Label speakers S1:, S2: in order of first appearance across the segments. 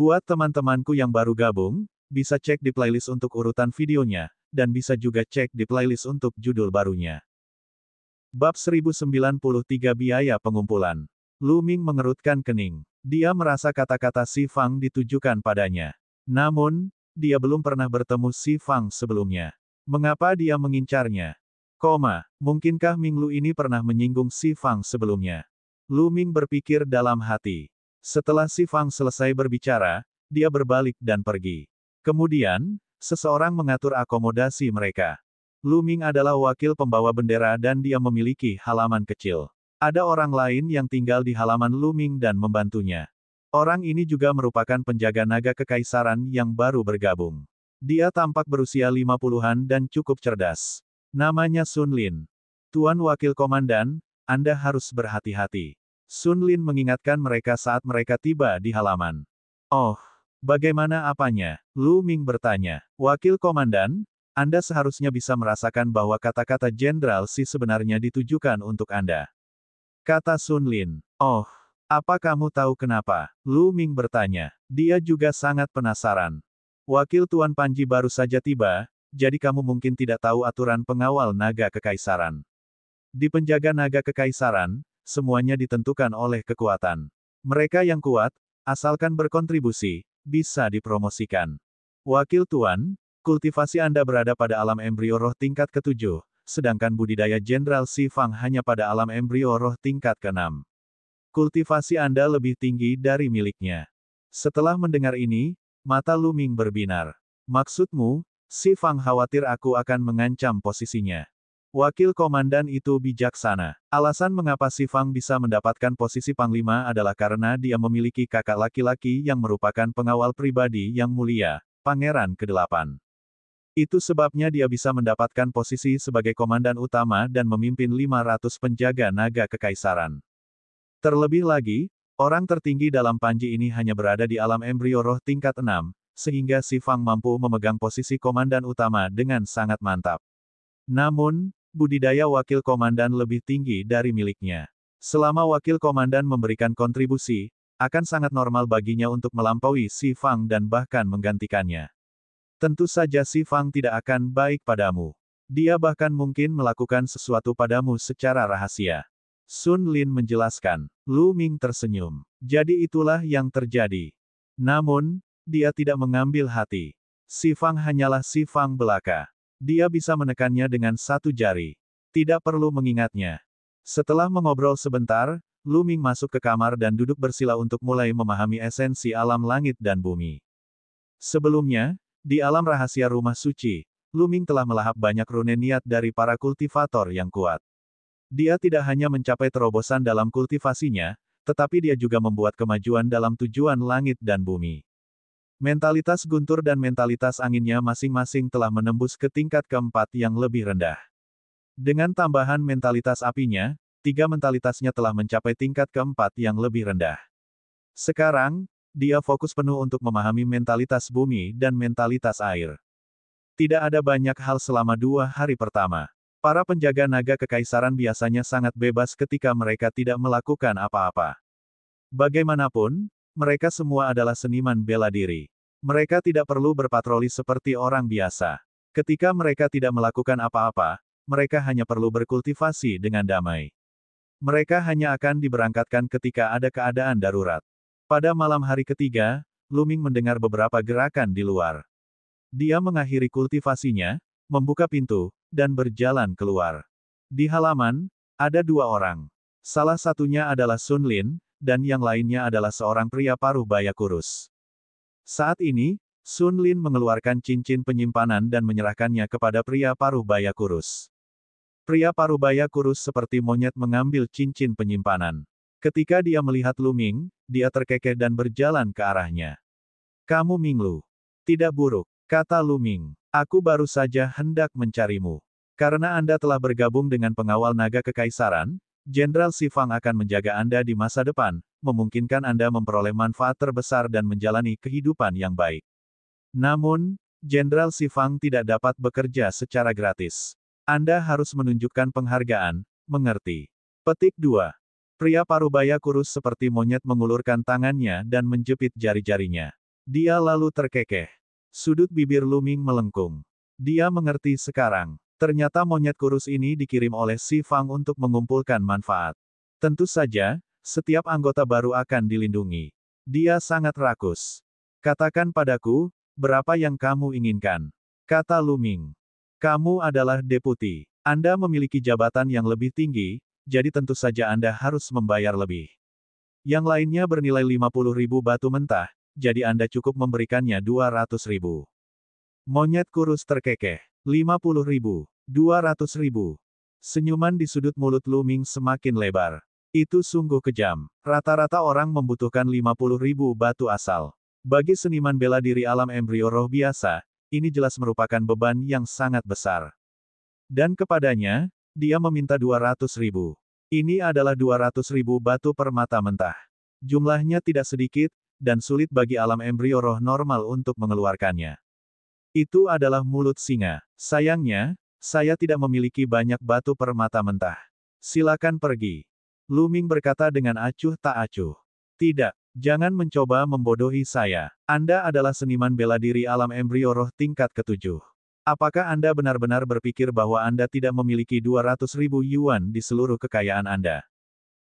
S1: Buat teman-temanku yang baru gabung, bisa cek di playlist untuk urutan videonya, dan bisa juga cek di playlist untuk judul barunya. Bab 1093 Biaya Pengumpulan. Lu Ming mengerutkan kening. Dia merasa kata-kata Si Fang ditujukan padanya. Namun, dia belum pernah bertemu Si Fang sebelumnya. Mengapa dia mengincarnya? Mungkinkah Ming Lu ini pernah menyinggung Si Fang sebelumnya? Lu Ming berpikir dalam hati. Setelah Si Fang selesai berbicara, dia berbalik dan pergi. Kemudian, seseorang mengatur akomodasi mereka. Lu Ming adalah wakil pembawa bendera dan dia memiliki halaman kecil. Ada orang lain yang tinggal di halaman Lu Ming dan membantunya. Orang ini juga merupakan penjaga naga kekaisaran yang baru bergabung. Dia tampak berusia 50-an dan cukup cerdas. Namanya Sun Lin. Tuan Wakil Komandan, Anda harus berhati-hati. Sun Lin mengingatkan mereka saat mereka tiba di halaman. Oh, bagaimana apanya? Lu Ming bertanya. Wakil Komandan, Anda seharusnya bisa merasakan bahwa kata-kata Jenderal Si sebenarnya ditujukan untuk Anda. Kata Sun Lin. Oh, apa kamu tahu kenapa? Lu Ming bertanya. Dia juga sangat penasaran. Wakil Tuan Panji baru saja tiba, jadi kamu mungkin tidak tahu aturan pengawal naga kekaisaran. Di penjaga naga kekaisaran, semuanya ditentukan oleh kekuatan. Mereka yang kuat, asalkan berkontribusi, bisa dipromosikan. Wakil Tuan, kultivasi Anda berada pada alam embrio roh tingkat ke-7, sedangkan budidaya Jenderal Si Fang hanya pada alam embrio roh tingkat ke-6. Kultivasi Anda lebih tinggi dari miliknya. Setelah mendengar ini, mata Lu Ming berbinar. Maksudmu, Si Fang khawatir aku akan mengancam posisinya. Wakil komandan itu bijaksana. Alasan mengapa Si Fang bisa mendapatkan posisi Panglima adalah karena dia memiliki kakak laki-laki yang merupakan pengawal pribadi yang mulia, Pangeran ke-8. Itu sebabnya dia bisa mendapatkan posisi sebagai komandan utama dan memimpin 500 penjaga naga kekaisaran. Terlebih lagi, orang tertinggi dalam Panji ini hanya berada di alam embrio roh tingkat 6, sehingga Si Fang mampu memegang posisi komandan utama dengan sangat mantap. Namun, budidaya wakil komandan lebih tinggi dari miliknya. Selama wakil komandan memberikan kontribusi, akan sangat normal baginya untuk melampaui Si Fang dan bahkan menggantikannya. Tentu saja Si Fang tidak akan baik padamu. Dia bahkan mungkin melakukan sesuatu padamu secara rahasia. Sun Lin menjelaskan. Lu Ming tersenyum. Jadi itulah yang terjadi. Namun, dia tidak mengambil hati. Si Fang hanyalah Si Fang belaka. Dia bisa menekannya dengan satu jari. Tidak perlu mengingatnya. Setelah mengobrol sebentar, Lu Ming masuk ke kamar dan duduk bersila untuk mulai memahami esensi alam langit dan bumi. Sebelumnya, di alam rahasia rumah suci, Lu Ming telah melahap banyak rune niat dari para kultivator yang kuat. Dia tidak hanya mencapai terobosan dalam kultivasinya, tetapi dia juga membuat kemajuan dalam tujuan langit dan bumi. Mentalitas guntur dan mentalitas anginnya masing-masing telah menembus ke tingkat keempat yang lebih rendah. Dengan tambahan mentalitas apinya, 3 mentalitasnya telah mencapai tingkat keempat yang lebih rendah. Sekarang, dia fokus penuh untuk memahami mentalitas bumi dan mentalitas air. Tidak ada banyak hal selama 2 hari pertama. Para penjaga naga kekaisaran biasanya sangat bebas ketika mereka tidak melakukan apa-apa. Bagaimanapun, mereka semua adalah seniman bela diri. Mereka tidak perlu berpatroli seperti orang biasa. Ketika mereka tidak melakukan apa-apa, mereka hanya perlu berkultivasi dengan damai. Mereka hanya akan diberangkatkan ketika ada keadaan darurat. Pada malam hari ketiga, Lu Ming mendengar beberapa gerakan di luar. Dia mengakhiri kultivasinya, membuka pintu, dan berjalan keluar. Di halaman, ada 2 orang. Salah satunya adalah Sun Lin, dan yang lainnya adalah seorang pria paruh baya kurus. Saat ini, Sun Lin mengeluarkan cincin penyimpanan dan menyerahkannya kepada pria paruh baya kurus. Pria paruh baya kurus seperti monyet mengambil cincin penyimpanan. Ketika dia melihat Lu Ming, dia terkekeh dan berjalan ke arahnya. Kamu Ming Lu. Tidak buruk, kata Lu Ming. Aku baru saja hendak mencarimu. Karena Anda telah bergabung dengan pengawal naga kekaisaran, Jenderal Si Fang akan menjaga Anda di masa depan, memungkinkan Anda memperoleh manfaat terbesar dan menjalani kehidupan yang baik. Namun, Jenderal Si Fang tidak dapat bekerja secara gratis. Anda harus menunjukkan penghargaan, mengerti? Petik 2. Pria parubaya kurus seperti monyet mengulurkan tangannya dan menjepit jari-jarinya. Dia lalu terkekeh. Sudut bibir Lu Ming melengkung. Dia mengerti sekarang. Ternyata monyet kurus ini dikirim oleh Si Fang untuk mengumpulkan manfaat. Tentu saja, setiap anggota baru akan dilindungi. Dia sangat rakus. Katakan padaku, berapa yang kamu inginkan? Kata Lu Ming. Kamu adalah deputi. Anda memiliki jabatan yang lebih tinggi, jadi tentu saja Anda harus membayar lebih. Yang lainnya bernilai 50.000 batu mentah, jadi Anda cukup memberikannya 200.000. Monyet kurus terkekeh. 50.000. 200.000. Senyuman di sudut mulut Lu Ming semakin lebar. Itu sungguh kejam. Rata-rata orang membutuhkan 50.000 batu asal. Bagi seniman bela diri alam embrio roh biasa, ini jelas merupakan beban yang sangat besar. Dan kepadanya, dia meminta 200.000. Ini adalah 200.000 batu permata mentah. Jumlahnya tidak sedikit, dan sulit bagi alam embrio roh normal untuk mengeluarkannya. Itu adalah mulut singa. Sayangnya, saya tidak memiliki banyak batu permata mentah. Silakan pergi. Lu Ming berkata dengan acuh tak acuh. Tidak. Jangan mencoba membodohi saya. Anda adalah seniman bela diri alam embrio roh tingkat ke-7. Apakah Anda benar-benar berpikir bahwa Anda tidak memiliki 200.000 yuan di seluruh kekayaan Anda?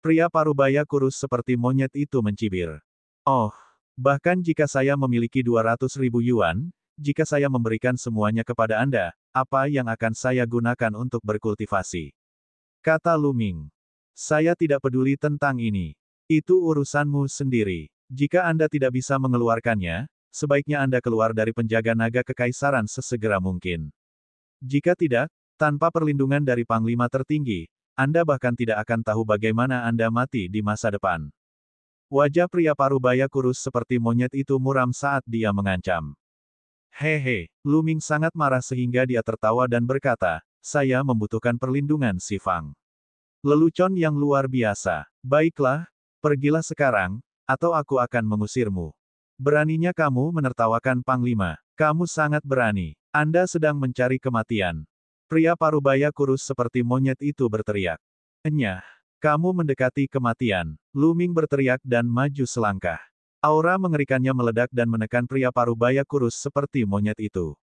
S1: Pria parubaya kurus seperti monyet itu mencibir. Oh, bahkan jika saya memiliki 200.000 yuan, jika saya memberikan semuanya kepada Anda, apa yang akan saya gunakan untuk berkultivasi? Kata Lu Ming. Saya tidak peduli tentang ini. Itu urusanmu sendiri. Jika Anda tidak bisa mengeluarkannya, sebaiknya Anda keluar dari penjaga naga kekaisaran sesegera mungkin. Jika tidak, tanpa perlindungan dari Panglima tertinggi, Anda bahkan tidak akan tahu bagaimana Anda mati di masa depan. Wajah pria parubaya kurus seperti monyet itu muram saat dia mengancam. Hehe, Lu Ming sangat marah sehingga dia tertawa dan berkata, saya membutuhkan perlindungan Si Fang. Lelucon yang luar biasa. Baiklah, pergilah sekarang, atau aku akan mengusirmu. Beraninya kamu menertawakan Panglima. Kamu sangat berani. Anda sedang mencari kematian. Pria parubaya kurus seperti monyet itu berteriak. Enyah, kamu mendekati kematian. Lu Ming berteriak dan maju selangkah. Aura mengerikannya meledak dan menekan pria parubaya kurus seperti monyet itu.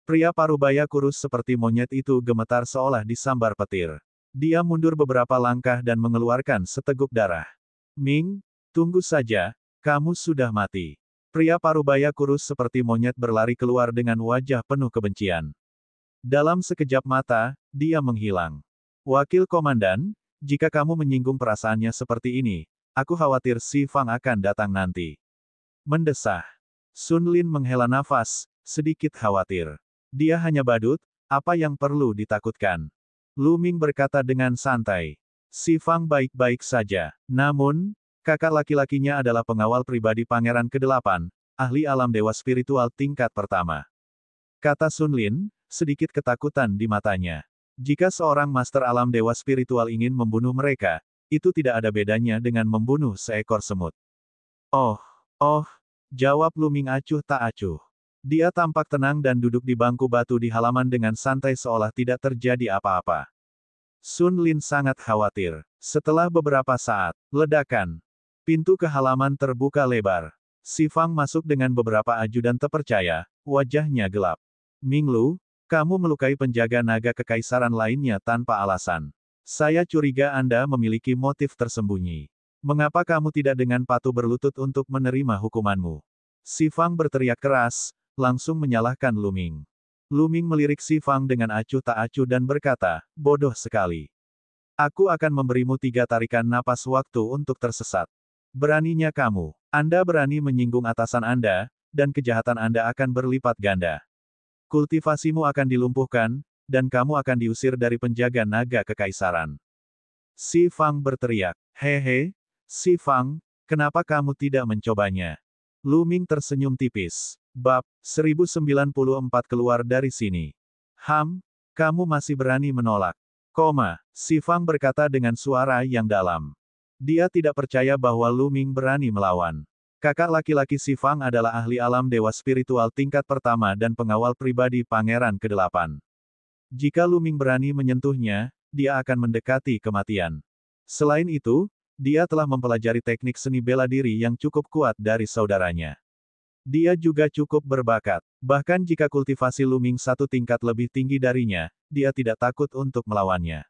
S1: Pria parubaya kurus seperti monyet itu gemetar seolah disambar petir. Dia mundur beberapa langkah dan mengeluarkan seteguk darah. Ming, tunggu saja, kamu sudah mati. Pria parubaya kurus seperti monyet berlari keluar dengan wajah penuh kebencian. Dalam sekejap mata, dia menghilang. Wakil Komandan, jika kamu menyinggung perasaannya seperti ini, aku khawatir Si Fang akan datang nanti. Mendesah. Sun Lin menghela nafas, sedikit khawatir. Dia hanya badut, apa yang perlu ditakutkan? Lu Ming berkata dengan santai. Si Fang baik-baik saja. Namun, kakak laki-lakinya adalah pengawal pribadi Pangeran ke-8, ahli alam dewa spiritual tingkat pertama. Kata Sun Lin, sedikit ketakutan di matanya. Jika seorang master alam dewa spiritual ingin membunuh mereka, itu tidak ada bedanya dengan membunuh seekor semut. Oh, jawab Lu Ming acuh tak acuh. Dia tampak tenang dan duduk di bangku batu di halaman dengan santai seolah tidak terjadi apa-apa. Sun Lin sangat khawatir. Setelah beberapa saat, ledakan. Pintu ke halaman terbuka lebar. Si Fang masuk dengan beberapa ajudan terpercaya, wajahnya gelap. Ming Lu, kamu melukai penjaga naga kekaisaran lainnya tanpa alasan. Saya curiga Anda memiliki motif tersembunyi. Mengapa kamu tidak dengan patuh berlutut untuk menerima hukumanmu? Si Fang berteriak keras, langsung menyalahkan Lu Ming. Lu Ming melirik Si Fang dengan acuh tak acuh dan berkata, bodoh sekali. Aku akan memberimu 3 tarikan napas waktu untuk tersesat. Beraninya kamu. Anda berani menyinggung atasan Anda, dan kejahatan Anda akan berlipat ganda. Kultivasimu akan dilumpuhkan, dan kamu akan diusir dari penjaga naga kekaisaran. Si Fang berteriak, hehe, Si Fang, kenapa kamu tidak mencobanya? Lu Ming tersenyum tipis. Bab 1094 keluar dari sini. Kamu masih berani menolak. Si Fang berkata dengan suara yang dalam. Dia tidak percaya bahwa Lu Ming berani melawan. Kakak laki-laki Si Fang adalah ahli alam dewa spiritual tingkat pertama dan pengawal pribadi Pangeran ke-8. Jika Lu Ming berani menyentuhnya, dia akan mendekati kematian. Selain itu, dia telah mempelajari teknik seni bela diri yang cukup kuat dari saudaranya. Dia juga cukup berbakat. Bahkan jika kultivasi Luming satu tingkat lebih tinggi darinya, dia tidak takut untuk melawannya.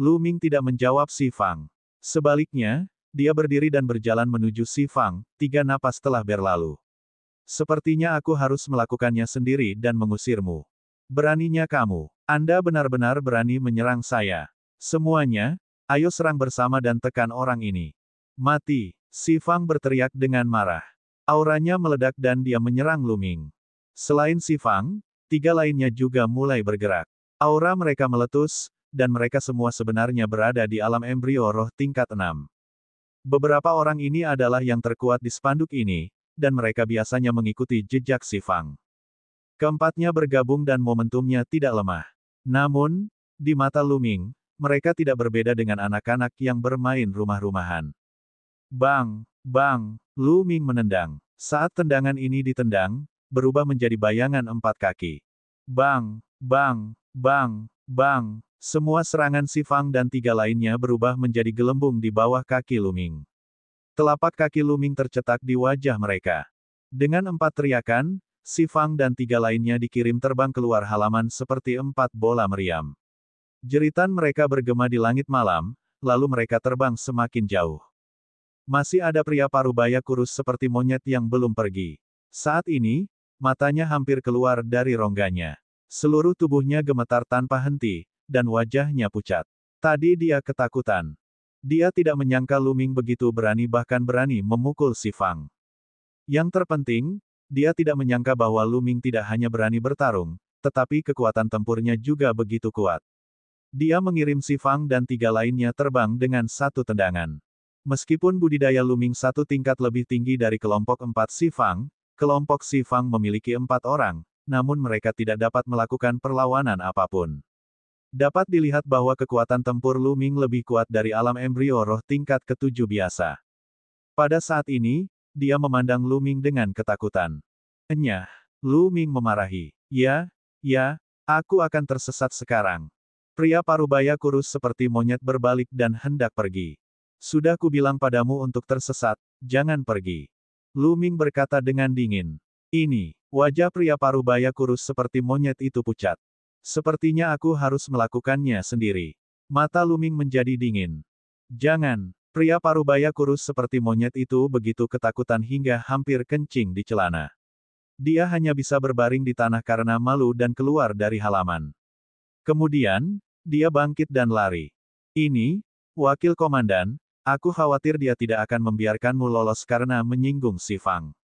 S1: Luming tidak menjawab Si Fang. Sebaliknya, dia berdiri dan berjalan menuju Si Fang, 3 napas telah berlalu. Sepertinya aku harus melakukannya sendiri dan mengusirmu. Beraninya kamu. Anda benar-benar berani menyerang saya. Semuanya, ayo serang bersama dan tekan orang ini. Mati. Si Fang berteriak dengan marah. Auranya meledak dan dia menyerang Luming. Selain Si Fang, 3 lainnya juga mulai bergerak. Aura mereka meletus, dan mereka semua sebenarnya berada di alam embrio roh tingkat 6. Beberapa orang ini adalah yang terkuat di spanduk ini, dan mereka biasanya mengikuti jejak Si Fang. Keempatnya bergabung dan momentumnya tidak lemah. Namun, di mata Luming, mereka tidak berbeda dengan anak-anak yang bermain rumah-rumahan. Bang! Bang! Luming menendang. Saat tendangan ini ditendang, berubah menjadi bayangan 4 kaki. Bang! Bang! Bang! Bang! Semua serangan Si Fang dan 3 lainnya berubah menjadi gelembung di bawah kaki Luming. Telapak kaki Luming tercetak di wajah mereka. Dengan 4 teriakan, Si Fang dan 3 lainnya dikirim terbang keluar halaman seperti 4 bola meriam. Jeritan mereka bergema di langit malam, lalu mereka terbang semakin jauh. Masih ada pria parubaya kurus seperti monyet yang belum pergi. Saat ini, matanya hampir keluar dari rongganya. Seluruh tubuhnya gemetar tanpa henti, dan wajahnya pucat. Tadi dia ketakutan. Dia tidak menyangka Luming begitu berani bahkan berani memukul Si Fang. Yang terpenting, dia tidak menyangka bahwa Luming tidak hanya berani bertarung, tetapi kekuatan tempurnya juga begitu kuat. Dia mengirim Si Fang dan 3 lainnya terbang dengan satu tendangan. Meskipun budidaya Luming satu tingkat lebih tinggi dari kelompok 4 Si Fang, kelompok Si Fang memiliki 4 orang, namun mereka tidak dapat melakukan perlawanan apapun. Dapat dilihat bahwa kekuatan tempur Luming lebih kuat dari alam embrio roh tingkat ke-7 biasa. Pada saat ini, dia memandang Luming dengan ketakutan. Enyah, Luming memarahi. Ya, aku akan tersesat sekarang. Pria parubaya kurus seperti monyet berbalik dan hendak pergi. Sudah kubilang padamu untuk tersesat, jangan pergi. Luming berkata dengan dingin. Ini, wajah pria parubaya kurus seperti monyet itu pucat. Sepertinya aku harus melakukannya sendiri. Mata Luming menjadi dingin. Jangan, pria parubaya kurus seperti monyet itu begitu ketakutan hingga hampir kencing di celana. Dia hanya bisa berbaring di tanah karena malu dan keluar dari halaman. Kemudian, dia bangkit dan lari. Ini, wakil komandan, aku khawatir dia tidak akan membiarkanmu lolos karena menyinggung Si Fang.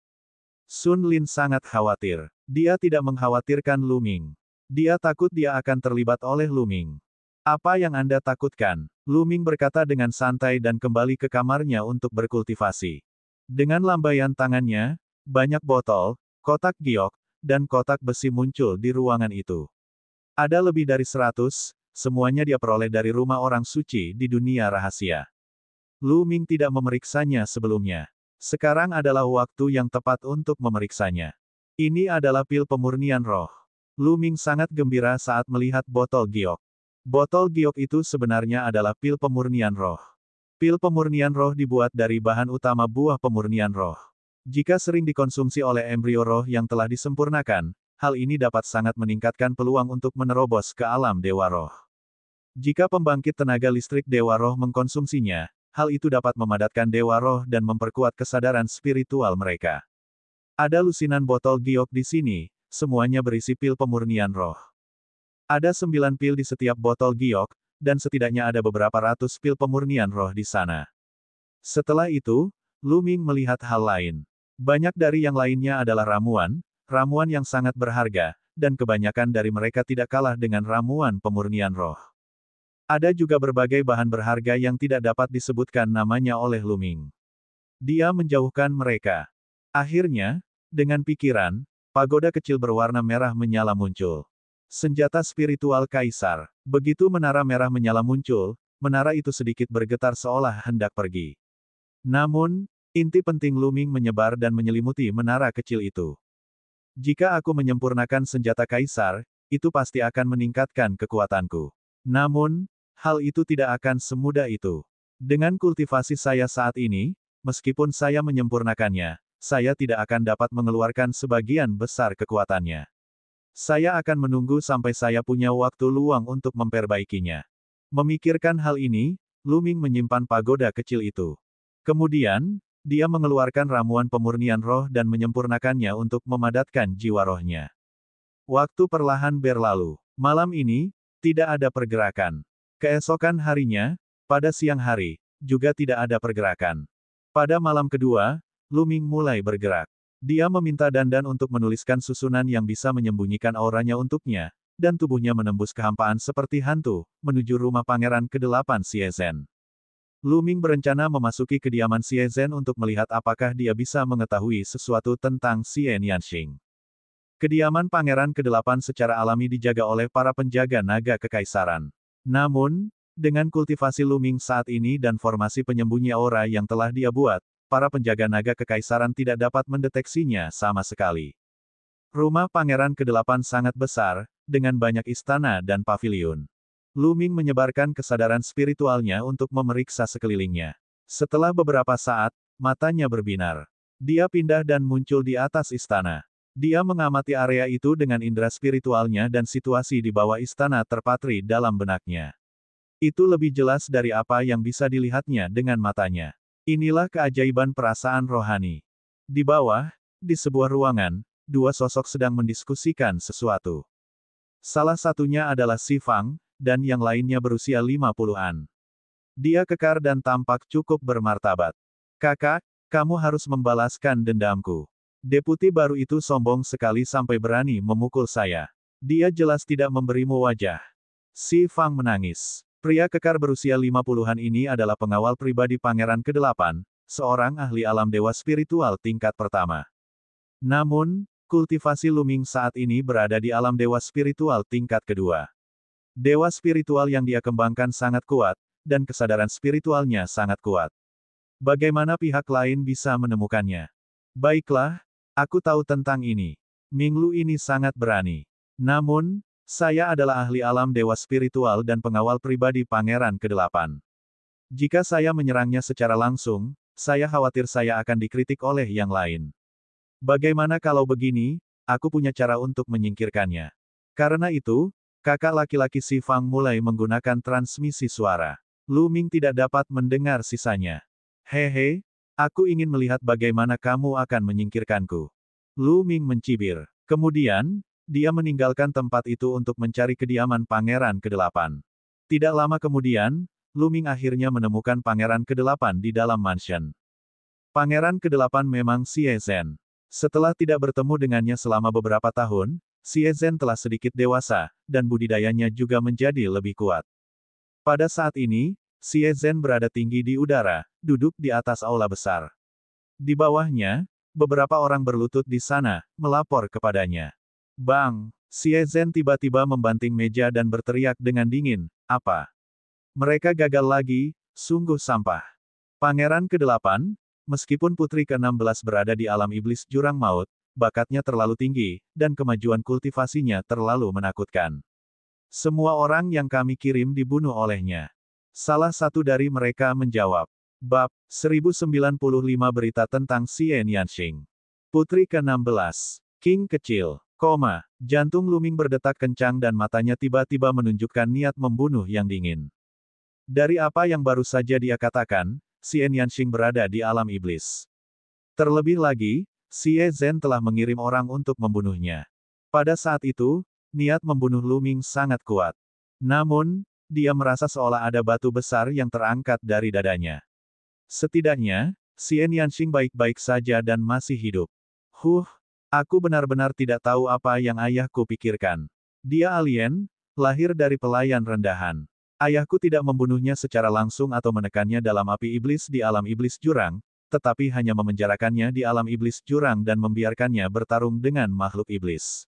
S1: Sun Lin sangat khawatir. Dia tidak mengkhawatirkan Luming. Dia takut dia akan terlibat oleh Luming. Apa yang Anda takutkan? Luming berkata dengan santai dan kembali ke kamarnya untuk berkultivasi. Dengan lambaian tangannya, banyak botol, kotak giok, dan kotak besi muncul di ruangan itu. Ada lebih dari 100, semuanya dia peroleh dari rumah orang suci di dunia rahasia. Luming tidak memeriksanya sebelumnya. Sekarang adalah waktu yang tepat untuk memeriksanya. Ini adalah pil pemurnian roh. Luming sangat gembira saat melihat botol giok. Botol giok itu sebenarnya adalah pil pemurnian roh. Pil pemurnian roh dibuat dari bahan utama buah pemurnian roh. Jika sering dikonsumsi oleh embrio roh yang telah disempurnakan, hal ini dapat sangat meningkatkan peluang untuk menerobos ke alam dewa roh. Jika pembangkit tenaga listrik dewa roh mengkonsumsinya, hal itu dapat memadatkan dewa roh dan memperkuat kesadaran spiritual mereka. Ada lusinan botol giok di sini, semuanya berisi pil pemurnian roh. Ada 9 pil di setiap botol giok, dan setidaknya ada beberapa ratus pil pemurnian roh di sana. Setelah itu, Luming melihat hal lain. Banyak dari yang lainnya adalah ramuan yang sangat berharga, dan kebanyakan dari mereka tidak kalah dengan ramuan pemurnian roh. Ada juga berbagai bahan berharga yang tidak dapat disebutkan namanya oleh Luming. Dia menjauhkan mereka. Akhirnya, dengan pikiran, pagoda kecil berwarna merah menyala muncul. Senjata spiritual kaisar. Begitu menara merah menyala muncul, menara itu sedikit bergetar seolah hendak pergi. Namun, inti penting Luming menyebar dan menyelimuti menara kecil itu. Jika aku menyempurnakan senjata kaisar, itu pasti akan meningkatkan kekuatanku. Namun, hal itu tidak akan semudah itu. Dengan kultivasi saya saat ini, meskipun saya menyempurnakannya, saya tidak akan dapat mengeluarkan sebagian besar kekuatannya. Saya akan menunggu sampai saya punya waktu luang untuk memperbaikinya. Memikirkan hal ini, Lu Ming menyimpan pagoda kecil itu. Kemudian, dia mengeluarkan ramuan pemurnian roh dan menyempurnakannya untuk memadatkan jiwa rohnya. Waktu perlahan berlalu. Malam ini, tidak ada pergerakan. Keesokan harinya, pada siang hari, juga tidak ada pergerakan. Pada malam kedua, Lu Ming mulai bergerak. Dia meminta Dandan untuk menuliskan susunan yang bisa menyembunyikan auranya untuknya, dan tubuhnya menembus kehampaan seperti hantu, menuju rumah Pangeran ke-8 Xie Zhen. Lu Ming berencana memasuki kediaman Xie Zhen untuk melihat apakah dia bisa mengetahui sesuatu tentang Xie Nianxing. Kediaman Pangeran ke-8 secara alami dijaga oleh para penjaga naga kekaisaran. Namun, dengan kultivasi Lu Ming saat ini dan formasi penyembunyi aura yang telah dia buat, para penjaga naga kekaisaran tidak dapat mendeteksinya sama sekali. Rumah Pangeran ke-8 sangat besar, dengan banyak istana dan paviliun. Lu Ming menyebarkan kesadaran spiritualnya untuk memeriksa sekelilingnya. Setelah beberapa saat, matanya berbinar. Dia pindah dan muncul di atas istana. Dia mengamati area itu dengan indera spiritualnya dan situasi di bawah istana terpatri dalam benaknya. Itu lebih jelas dari apa yang bisa dilihatnya dengan matanya. Inilah keajaiban perasaan rohani. Di bawah, di sebuah ruangan, dua sosok sedang mendiskusikan sesuatu. Salah satunya adalah Si Fang, dan yang lainnya berusia 50-an. Dia kekar dan tampak cukup bermartabat. Kakak, kamu harus membalaskan dendamku. Deputi baru itu sombong sekali sampai berani memukul saya. Dia jelas tidak memberimu wajah. Si Fang menangis. Pria kekar berusia 50-an ini adalah pengawal pribadi Pangeran ke-8, seorang ahli alam dewa spiritual tingkat pertama. Namun, kultivasi Lu Ming saat ini berada di alam dewa spiritual tingkat kedua. Dewa spiritual yang dia kembangkan sangat kuat, dan kesadaran spiritualnya sangat kuat. Bagaimana pihak lain bisa menemukannya? Baiklah, aku tahu tentang ini. Ming Lu ini sangat berani. Namun, saya adalah ahli alam dewa spiritual dan pengawal pribadi Pangeran ke-8. Jika saya menyerangnya secara langsung, saya khawatir saya akan dikritik oleh yang lain. Bagaimana kalau begini, aku punya cara untuk menyingkirkannya. Karena itu, kakak laki-laki Si Fang mulai menggunakan transmisi suara. Lu Ming tidak dapat mendengar sisanya. Hehe, aku ingin melihat bagaimana kamu akan menyingkirkanku. Lu Ming mencibir. Kemudian, dia meninggalkan tempat itu untuk mencari kediaman Pangeran ke-8. Tidak lama kemudian, Lu Ming akhirnya menemukan Pangeran ke-8 di dalam mansion. Pangeran ke-8 memang Xie Zhen. Setelah tidak bertemu dengannya selama beberapa tahun, Xie Zhen telah sedikit dewasa, dan budidayanya juga menjadi lebih kuat. Pada saat ini, Xie Zhen berada tinggi di udara, duduk di atas aula besar. Di bawahnya, beberapa orang berlutut di sana, melapor kepadanya. Bang! Xie Zhen tiba-tiba membanting meja dan berteriak dengan dingin, apa? Mereka gagal lagi, sungguh sampah. Pangeran ke-8, meskipun putri ke-16 berada di alam iblis jurang maut, bakatnya terlalu tinggi, dan kemajuan kultivasinya terlalu menakutkan. Semua orang yang kami kirim dibunuh olehnya. Salah satu dari mereka menjawab. Bab 1095 Berita tentang Xie Nianxing. Putri ke-16. King kecil. Jantung Lu Ming berdetak kencang dan matanya tiba-tiba menunjukkan niat membunuh yang dingin. Dari apa yang baru saja dia katakan, Xie Nianxing berada di alam iblis. Terlebih lagi, Xie Zhen telah mengirim orang untuk membunuhnya. Pada saat itu, niat membunuh Lu Ming sangat kuat. Namun, dia merasa seolah ada batu besar yang terangkat dari dadanya. Setidaknya, Xie Nianxing baik-baik saja dan masih hidup. Aku benar-benar tidak tahu apa yang ayahku pikirkan. Dia alien, lahir dari pelayan rendahan. Ayahku tidak membunuhnya secara langsung atau menekannya dalam api iblis di alam iblis jurang, tetapi hanya memenjarakannya di alam iblis jurang dan membiarkannya bertarung dengan makhluk iblis.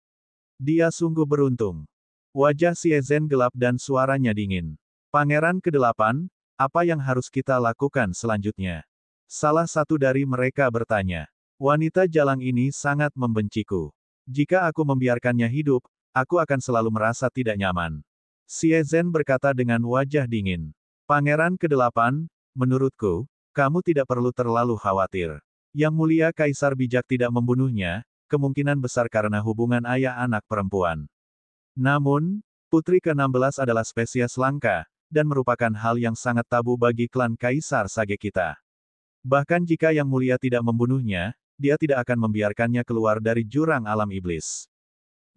S1: Dia sungguh beruntung. Wajah Xie Zhen gelap dan suaranya dingin. Pangeran ke-8, apa yang harus kita lakukan selanjutnya? Salah satu dari mereka bertanya. Wanita jalang ini sangat membenciku. Jika aku membiarkannya hidup, aku akan selalu merasa tidak nyaman. Xie Zhen berkata dengan wajah dingin. Pangeran ke-8, menurutku, kamu tidak perlu terlalu khawatir. Yang mulia Kaisar bijak tidak membunuhnya, kemungkinan besar karena hubungan ayah anak perempuan. Namun, putri ke-16 adalah spesies langka, dan merupakan hal yang sangat tabu bagi klan Kaisar Sage kita. Bahkan jika Yang Mulia tidak membunuhnya, dia tidak akan membiarkannya keluar dari jurang alam iblis.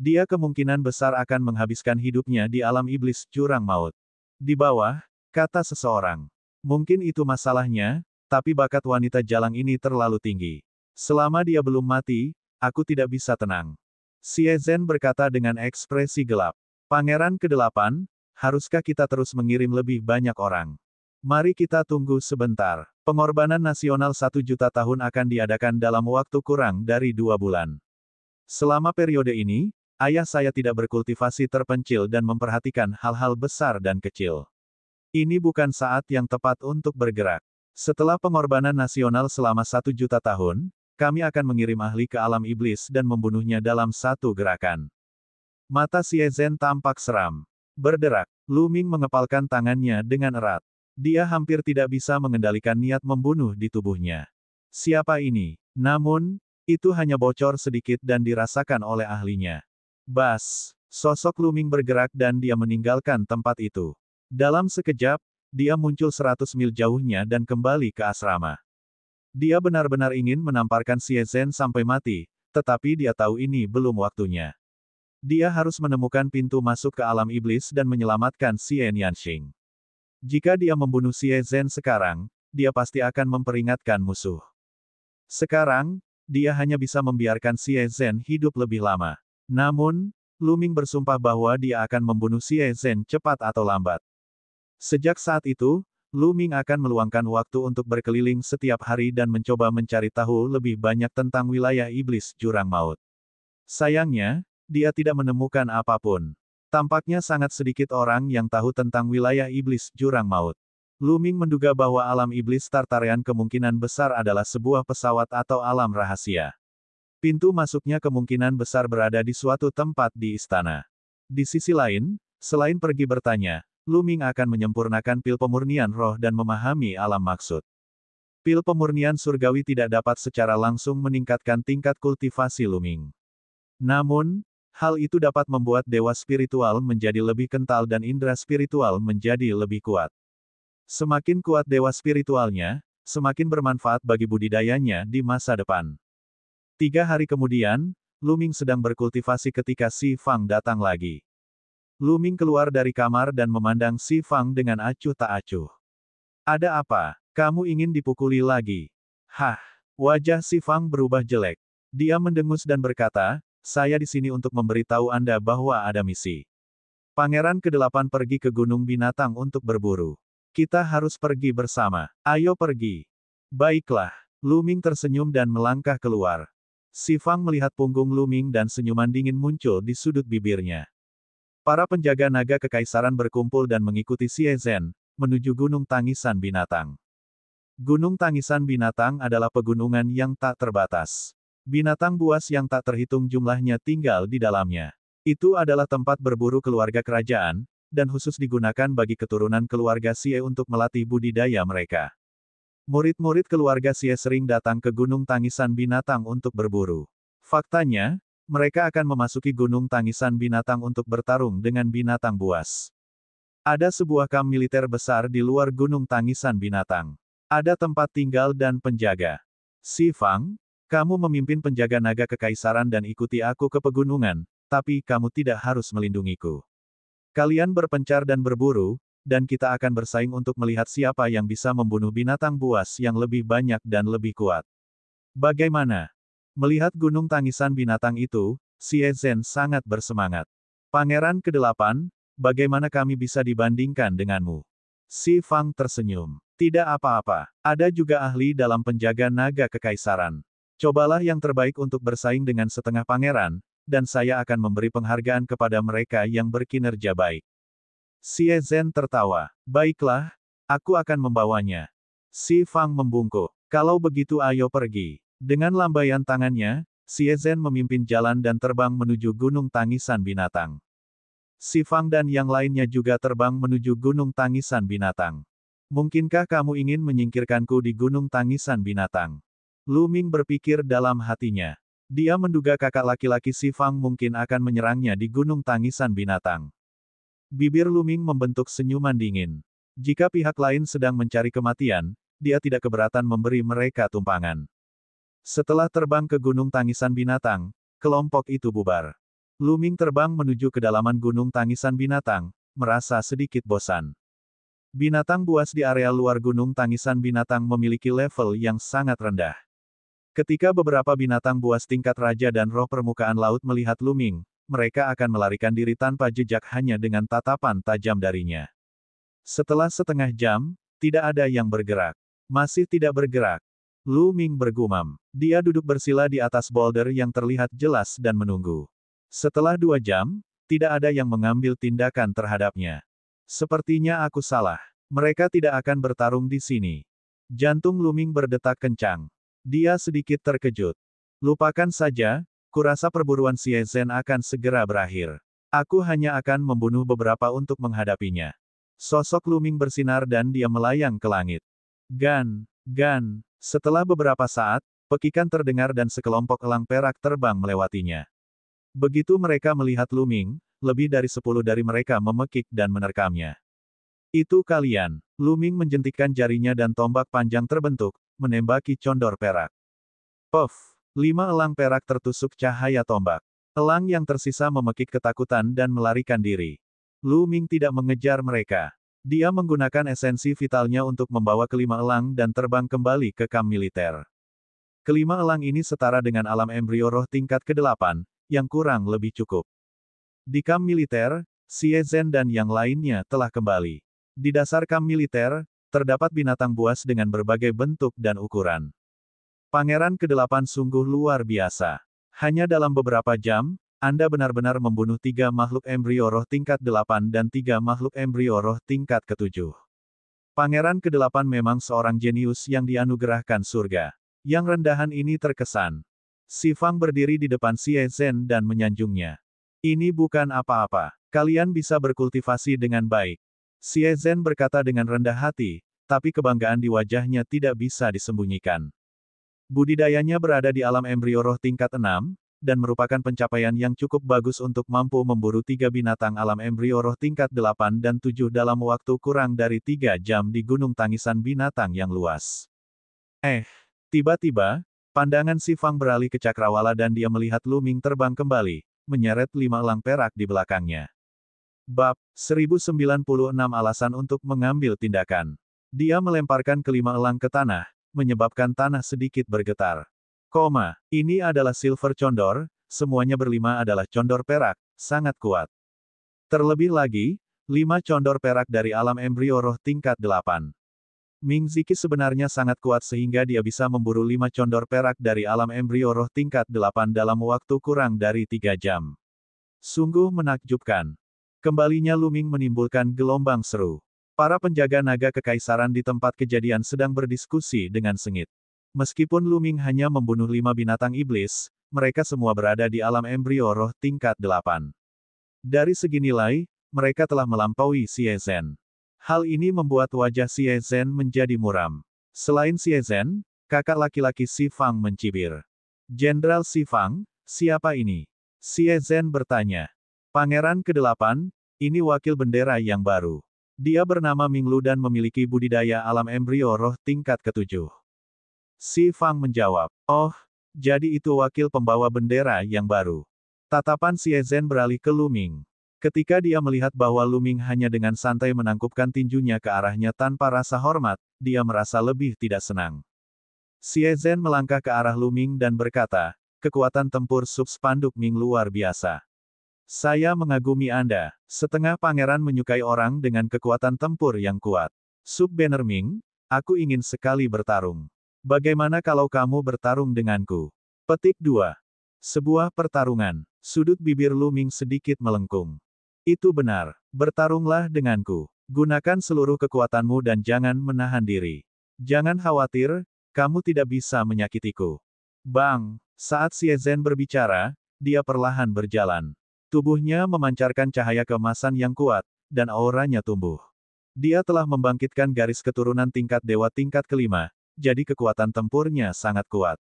S1: Dia kemungkinan besar akan menghabiskan hidupnya di alam iblis jurang maut. Di bawah, kata seseorang. Mungkin itu masalahnya, tapi bakat wanita jalang ini terlalu tinggi. Selama dia belum mati, aku tidak bisa tenang. Xie Zhen berkata dengan ekspresi gelap. Pangeran ke-8, haruskah kita terus mengirim lebih banyak orang? Mari kita tunggu sebentar. Pengorbanan nasional 1 juta tahun akan diadakan dalam waktu kurang dari 2 bulan. Selama periode ini, ayah saya tidak berkultivasi terpencil dan memperhatikan hal-hal besar dan kecil. Ini bukan saat yang tepat untuk bergerak. Setelah pengorbanan nasional selama 1 juta tahun, kami akan mengirim ahli ke alam iblis dan membunuhnya dalam satu gerakan. Mata Xie Zhen tampak seram. Berderak, Lu Ming mengepalkan tangannya dengan erat. Dia hampir tidak bisa mengendalikan niat membunuh di tubuhnya. Siapa ini? Namun, itu hanya bocor sedikit dan dirasakan oleh ahlinya. Bas, sosok Lu Ming bergerak dan dia meninggalkan tempat itu. Dalam sekejap, dia muncul 100 mil jauhnya dan kembali ke asrama. Dia benar-benar ingin menamparkan Xie Zhen sampai mati, tetapi dia tahu ini belum waktunya. Dia harus menemukan pintu masuk ke alam iblis dan menyelamatkan Xie Nianxing. Jika dia membunuh Xie Zhen sekarang, dia pasti akan memperingatkan musuh. Sekarang, dia hanya bisa membiarkan Xie Zhen hidup lebih lama. Namun, Lu Ming bersumpah bahwa dia akan membunuh Xie Zhen cepat atau lambat. Sejak saat itu, Lu Ming akan meluangkan waktu untuk berkeliling setiap hari dan mencoba mencari tahu lebih banyak tentang wilayah iblis jurang maut. Sayangnya, dia tidak menemukan apapun. Tampaknya sangat sedikit orang yang tahu tentang wilayah iblis jurang maut. Lu Ming menduga bahwa alam iblis Tartarian kemungkinan besar adalah sebuah pesawat atau alam rahasia. Pintu masuknya kemungkinan besar berada di suatu tempat di istana. Di sisi lain, selain pergi bertanya, Lu Ming akan menyempurnakan pil pemurnian roh dan memahami alam maksud. Pil pemurnian surgawi tidak dapat secara langsung meningkatkan tingkat kultivasi Lu Ming. Namun, hal itu dapat membuat dewa spiritual menjadi lebih kental dan indera spiritual menjadi lebih kuat. Semakin kuat dewa spiritualnya, semakin bermanfaat bagi budidayanya di masa depan. 3 hari kemudian, Lu Ming sedang berkultivasi ketika Si Fang datang lagi. Lu Ming keluar dari kamar dan memandang Si Fang dengan acuh tak acuh. Ada apa? Kamu ingin dipukuli lagi? Hah! Wajah Si Fang berubah jelek. Dia mendengus dan berkata, saya di sini untuk memberitahu Anda bahwa ada misi. Pangeran ke-8 pergi ke Gunung Binatang untuk berburu. Kita harus pergi bersama. Ayo pergi. Baiklah. Lu Ming tersenyum dan melangkah keluar. Si Fang melihat punggung Lu Ming dan senyuman dingin muncul di sudut bibirnya. Para penjaga naga kekaisaran berkumpul dan mengikuti Xie Zhen, menuju Gunung Tangisan Binatang. Gunung Tangisan Binatang adalah pegunungan yang tak terbatas. Binatang buas yang tak terhitung jumlahnya tinggal di dalamnya. Itu adalah tempat berburu keluarga kerajaan, dan khusus digunakan bagi keturunan keluarga Xie untuk melatih budidaya mereka. Murid-murid keluarga Xie sering datang ke Gunung Tangisan Binatang untuk berburu. Faktanya, mereka akan memasuki Gunung Tangisan Binatang untuk bertarung dengan binatang buas. Ada sebuah kamp militer besar di luar Gunung Tangisan Binatang. Ada tempat tinggal dan penjaga. Si Fang, kamu memimpin penjaga naga kekaisaran dan ikuti aku ke pegunungan, tapi kamu tidak harus melindungiku. Kalian berpencar dan berburu, dan kita akan bersaing untuk melihat siapa yang bisa membunuh binatang buas yang lebih banyak dan lebih kuat. Bagaimana? Melihat Gunung Tangisan Binatang itu, Xie Zhen sangat bersemangat. Pangeran ke-8, bagaimana kami bisa dibandingkan denganmu? Si Fang tersenyum. Tidak apa-apa. Ada juga ahli dalam penjaga naga kekaisaran. Cobalah yang terbaik untuk bersaing dengan setengah pangeran, dan saya akan memberi penghargaan kepada mereka yang berkinerja baik. Xie Zhen tertawa. Baiklah, aku akan membawanya. Si Fang membungkuk. Kalau begitu ayo pergi. Dengan lambaian tangannya, Xie Zhen memimpin jalan dan terbang menuju Gunung Tangisan Binatang. Si Fang dan yang lainnya juga terbang menuju Gunung Tangisan Binatang. Mungkinkah kamu ingin menyingkirkanku di Gunung Tangisan Binatang? Lu Ming berpikir dalam hatinya. Dia menduga kakak laki-laki Si Fang mungkin akan menyerangnya di Gunung Tangisan Binatang. Bibir Lu Ming membentuk senyuman dingin. Jika pihak lain sedang mencari kematian, dia tidak keberatan memberi mereka tumpangan. Setelah terbang ke Gunung Tangisan Binatang, kelompok itu bubar. Lu Ming terbang menuju kedalaman Gunung Tangisan Binatang, merasa sedikit bosan. Binatang buas di area luar Gunung Tangisan Binatang memiliki level yang sangat rendah. Ketika beberapa binatang buas tingkat raja dan roh permukaan laut melihat Lu Ming, mereka akan melarikan diri tanpa jejak hanya dengan tatapan tajam darinya. Setelah setengah jam, tidak ada yang bergerak. Masih tidak bergerak. Lu Ming bergumam. Dia duduk bersila di atas boulder yang terlihat jelas dan menunggu. Setelah 2 jam, tidak ada yang mengambil tindakan terhadapnya. Sepertinya aku salah. Mereka tidak akan bertarung di sini. Jantung Lu Ming berdetak kencang. Dia sedikit terkejut. Lupakan saja, kurasa perburuan Xie Zhen akan segera berakhir. Aku hanya akan membunuh beberapa untuk menghadapinya. Sosok Lu Ming bersinar dan dia melayang ke langit. Gan, gan. Setelah beberapa saat, pekikan terdengar dan sekelompok elang perak terbang melewatinya. Begitu mereka melihat Lu Ming, lebih dari 10 dari mereka memekik dan menerkamnya. Itu kalian. Lu Ming menjentikkan jarinya dan tombak panjang terbentuk, menembaki condor perak. Puff! 5 elang perak tertusuk cahaya tombak. Elang yang tersisa memekik ketakutan dan melarikan diri. Lu Ming tidak mengejar mereka. Dia menggunakan esensi vitalnya untuk membawa kelima elang dan terbang kembali ke kamp militer. Kelima elang ini setara dengan alam embrio roh tingkat ke-8, yang kurang lebih cukup. Di kamp militer, Xie Zhen dan yang lainnya telah kembali. Di dasar kamp militer, terdapat binatang buas dengan berbagai bentuk dan ukuran. Pangeran ke-8 sungguh luar biasa. Hanya dalam beberapa jam, Anda benar-benar membunuh 3 makhluk embrio roh tingkat 8 dan 3 makhluk embrio roh tingkat ke-7. Pangeran ke-8 memang seorang jenius yang dianugerahkan surga. Yang rendahan ini terkesan. Si Fang berdiri di depan Xie Zhen dan menyanjungnya. Ini bukan apa-apa. Kalian bisa berkultivasi dengan baik. Xie Zhen berkata dengan rendah hati, tapi kebanggaan di wajahnya tidak bisa disembunyikan. Budidayanya berada di alam embrio roh tingkat 6, dan merupakan pencapaian yang cukup bagus untuk mampu memburu 3 binatang alam embrio roh tingkat 8 dan 7 dalam waktu kurang dari 3 jam di Gunung Tangisan Binatang yang luas. Tiba-tiba, pandangan Si Fang beralih ke cakrawala dan dia melihat Lu Ming terbang kembali, menyeret 5 elang perak di belakangnya. Bab 1096 alasan untuk mengambil tindakan. Dia melemparkan kelima elang ke tanah, menyebabkan tanah sedikit bergetar. Ini adalah silver condor, semuanya berlima adalah condor perak, sangat kuat. Terlebih lagi, 5 condor perak dari alam embrio roh tingkat 8. Ming Ziki sebenarnya sangat kuat sehingga dia bisa memburu 5 condor perak dari alam embrio roh tingkat 8 dalam waktu kurang dari 3 jam. Sungguh menakjubkan. Kembalinya Lu Ming menimbulkan gelombang seru. Para penjaga naga kekaisaran di tempat kejadian sedang berdiskusi dengan sengit. Meskipun Lu Ming hanya membunuh 5 binatang iblis, mereka semua berada di alam embrio roh tingkat 8. Dari segi nilai, mereka telah melampaui Xie Zhen. Hal ini membuat wajah Xie Zhen menjadi muram. Selain Xie Zhen, kakak laki-laki Si Fang mencibir. Jenderal Si Fang, siapa ini? Xie Zhen bertanya. Pangeran ke-8, ini wakil bendera yang baru. Dia bernama Ming Lu dan memiliki budidaya alam embrio roh tingkat ke-7. Si Fang menjawab, "Oh, jadi itu wakil pembawa bendera yang baru." Tatapan Xie Zhen beralih ke Lu Ming. Ketika dia melihat bahwa Lu Ming hanya dengan santai menangkupkan tinjunya ke arahnya tanpa rasa hormat, dia merasa lebih tidak senang. Xie Zhen melangkah ke arah Lu Ming dan berkata, "Kekuatan tempur subspanduk Ming luar biasa. Saya mengagumi Anda. Setengah pangeran menyukai orang dengan kekuatan tempur yang kuat. Sub-banner Ming, aku ingin sekali bertarung. Bagaimana kalau kamu bertarung denganku?" Petik 2. Sebuah pertarungan. Sudut bibir Lu Ming sedikit melengkung. Itu benar. Bertarunglah denganku. Gunakan seluruh kekuatanmu dan jangan menahan diri. Jangan khawatir, kamu tidak bisa menyakitiku. Bang! Saat Xie Zhen berbicara, dia perlahan berjalan. Tubuhnya memancarkan cahaya keemasan yang kuat, dan auranya tumbuh. Dia telah membangkitkan garis keturunan tingkat dewa tingkat ke-5, jadi kekuatan tempurnya sangat kuat.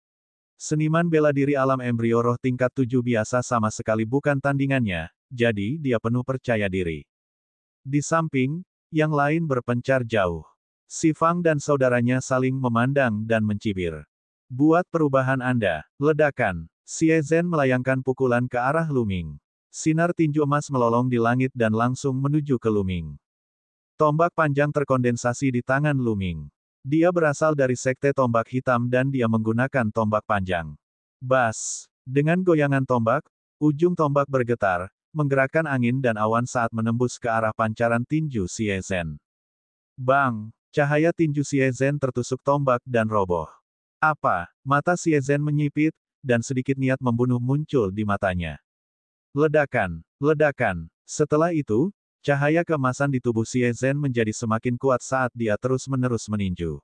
S1: Seniman bela diri alam embrio roh tingkat 7 biasa sama sekali bukan tandingannya, jadi dia penuh percaya diri. Di samping, yang lain berpencar jauh. Si Fang dan saudaranya saling memandang dan mencibir. Buat perubahan Anda, ledakan. Xie Zhen melayangkan pukulan ke arah Lu Ming. Sinar tinju emas melolong di langit dan langsung menuju ke Lu Ming. Tombak panjang terkondensasi di tangan Lu Ming. Dia berasal dari sekte tombak hitam dan dia menggunakan tombak panjang. Bas! Dengan goyangan tombak, ujung tombak bergetar, menggerakkan angin dan awan saat menembus ke arah pancaran tinju Xie Zhen. Bang! Cahaya tinju Xie Zhen tertusuk tombak dan roboh. Apa? Mata Xie Zhen menyipit, dan sedikit niat membunuh muncul di matanya. Ledakan! Ledakan! Setelah itu, cahaya keemasan di tubuh Xie Zhen menjadi semakin kuat saat dia terus-menerus meninju.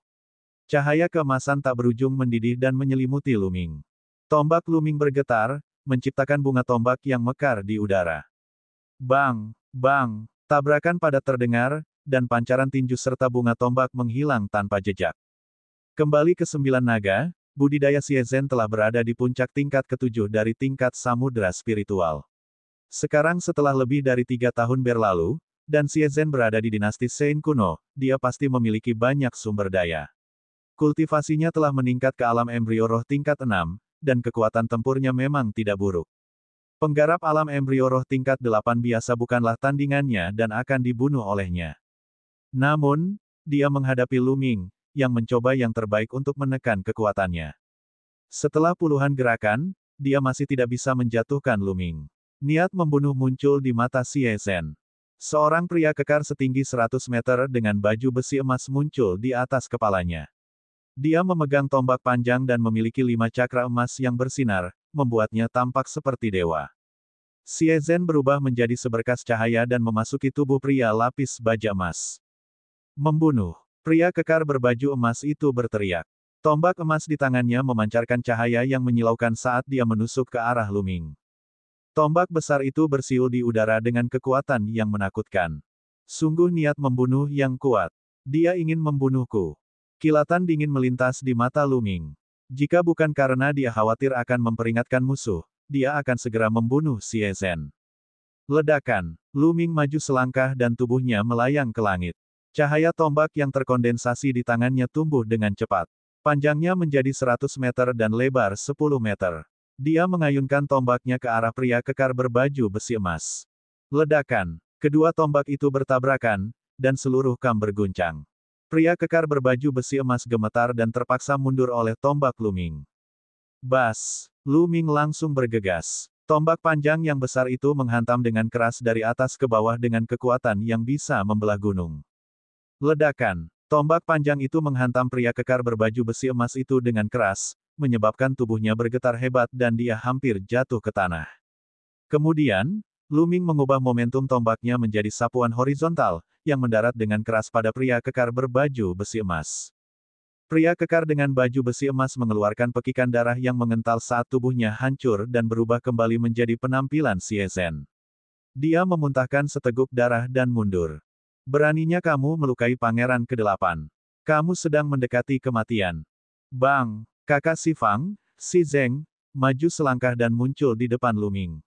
S1: Cahaya keemasan tak berujung mendidih dan menyelimuti Lu Ming. Tombak Lu Ming bergetar, menciptakan bunga tombak yang mekar di udara. Bang! Bang! Tabrakan padat terdengar, dan pancaran tinju serta bunga tombak menghilang tanpa jejak. Kembali ke 9 naga, budidaya Xie Zhen telah berada di puncak tingkat ke-7 dari tingkat samudera spiritual. Sekarang setelah lebih dari 3 tahun berlalu, dan Xie Zhen berada di dinasti Sein kuno, dia pasti memiliki banyak sumber daya. Kultivasinya telah meningkat ke alam embrio roh tingkat 6, dan kekuatan tempurnya memang tidak buruk. Penggarap alam embrio roh tingkat 8 biasa bukanlah tandingannya dan akan dibunuh olehnya. Namun, dia menghadapi Lu Ming, yang mencoba yang terbaik untuk menekan kekuatannya. Setelah puluhan gerakan, dia masih tidak bisa menjatuhkan Lu Ming. Niat membunuh muncul di mata Xie Zhen. Seorang pria kekar setinggi 100 meter dengan baju besi emas muncul di atas kepalanya. Dia memegang tombak panjang dan memiliki 5 cakra emas yang bersinar, membuatnya tampak seperti dewa. Xie Zhen berubah menjadi seberkas cahaya dan memasuki tubuh pria lapis baja emas. Membunuh. Pria kekar berbaju emas itu berteriak. Tombak emas di tangannya memancarkan cahaya yang menyilaukan saat dia menusuk ke arah Lu Ming. Tombak besar itu bersiul di udara dengan kekuatan yang menakutkan. Sungguh niat membunuh yang kuat. Dia ingin membunuhku. Kilatan dingin melintas di mata Lu Ming. Jika bukan karena dia khawatir akan memperingatkan musuh, dia akan segera membunuh Xie Zhen. Ledakan. Lu Ming maju selangkah dan tubuhnya melayang ke langit. Cahaya tombak yang terkondensasi di tangannya tumbuh dengan cepat. Panjangnya menjadi 100 meter dan lebar 10 meter. Dia mengayunkan tombaknya ke arah pria kekar berbaju besi emas. Ledakan. Kedua tombak itu bertabrakan, dan seluruh kam berguncang. Pria kekar berbaju besi emas gemetar dan terpaksa mundur oleh tombak Lu Ming. Bas! Lu Ming langsung bergegas. Tombak panjang yang besar itu menghantam dengan keras dari atas ke bawah dengan kekuatan yang bisa membelah gunung. Ledakan. Tombak panjang itu menghantam pria kekar berbaju besi emas itu dengan keras, menyebabkan tubuhnya bergetar hebat dan dia hampir jatuh ke tanah. Kemudian, Lu Ming mengubah momentum tombaknya menjadi sapuan horizontal, yang mendarat dengan keras pada pria kekar berbaju besi emas. Pria kekar dengan baju besi emas mengeluarkan pekikan darah yang mengental saat tubuhnya hancur dan berubah kembali menjadi penampilan Xie Zhen. Dia memuntahkan seteguk darah dan mundur. Beraninya kamu melukai pangeran ke-8. Kamu sedang mendekati kematian. Bang! Kakak Si Fang, Si Zeng, maju selangkah dan muncul di depan Lu Ming.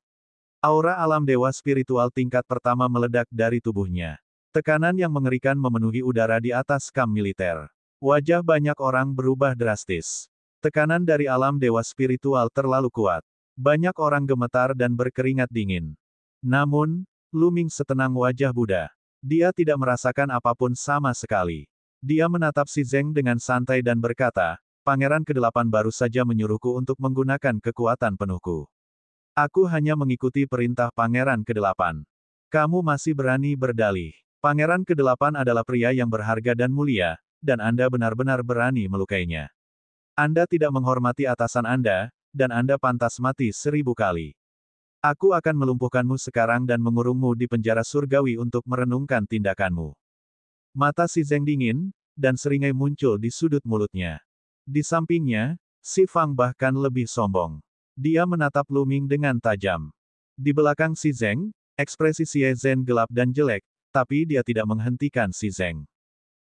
S1: Aura alam dewa spiritual tingkat pertama meledak dari tubuhnya. Tekanan yang mengerikan memenuhi udara di atas kam militer. Wajah banyak orang berubah drastis. Tekanan dari alam dewa spiritual terlalu kuat. Banyak orang gemetar dan berkeringat dingin. Namun, Lu Ming setenang wajah Buddha. Dia tidak merasakan apapun sama sekali. Dia menatap Si Zeng dengan santai dan berkata, Pangeran ke-8 baru saja menyuruhku untuk menggunakan kekuatan penuhku. Aku hanya mengikuti perintah Pangeran ke-8. Kamu masih berani berdalih. Pangeran ke-8 adalah pria yang berharga dan mulia, dan Anda benar-benar berani melukainya. Anda tidak menghormati atasan Anda, dan Anda pantas mati 1000 kali. Aku akan melumpuhkanmu sekarang dan mengurungmu di penjara surgawi untuk merenungkan tindakanmu. Mata Si Zeng dingin, dan seringai muncul di sudut mulutnya. Di sampingnya, Si Fang bahkan lebih sombong. Dia menatap Lu Ming dengan tajam. Di belakang Si Zeng, ekspresi Xie Zhen gelap dan jelek, tapi dia tidak menghentikan Si Zeng.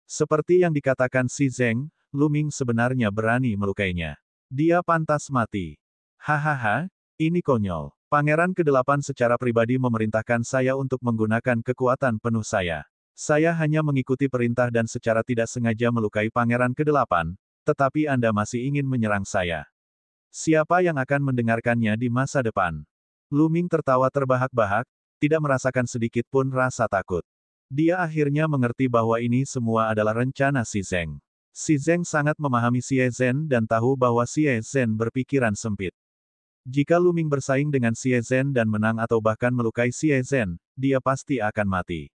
S1: Seperti yang dikatakan Si Zeng, Luming sebenarnya berani melukainya. Dia pantas mati. Hahaha, ini konyol. Pangeran ke-8 secara pribadi memerintahkan saya untuk menggunakan kekuatan penuh saya. Saya hanya mengikuti perintah dan secara tidak sengaja melukai Pangeran ke-8, tetapi Anda masih ingin menyerang saya. Siapa yang akan mendengarkannya di masa depan? Luming tertawa terbahak-bahak, tidak merasakan sedikit pun rasa takut. Dia akhirnya mengerti bahwa ini semua adalah rencana Xi Zeng. Xi Zeng sangat memahami Xie Zhen dan tahu bahwa Xie Zhen berpikiran sempit. Jika Luming bersaing dengan Xie Zhen dan menang atau bahkan melukai Xie Zhen, dia pasti akan mati.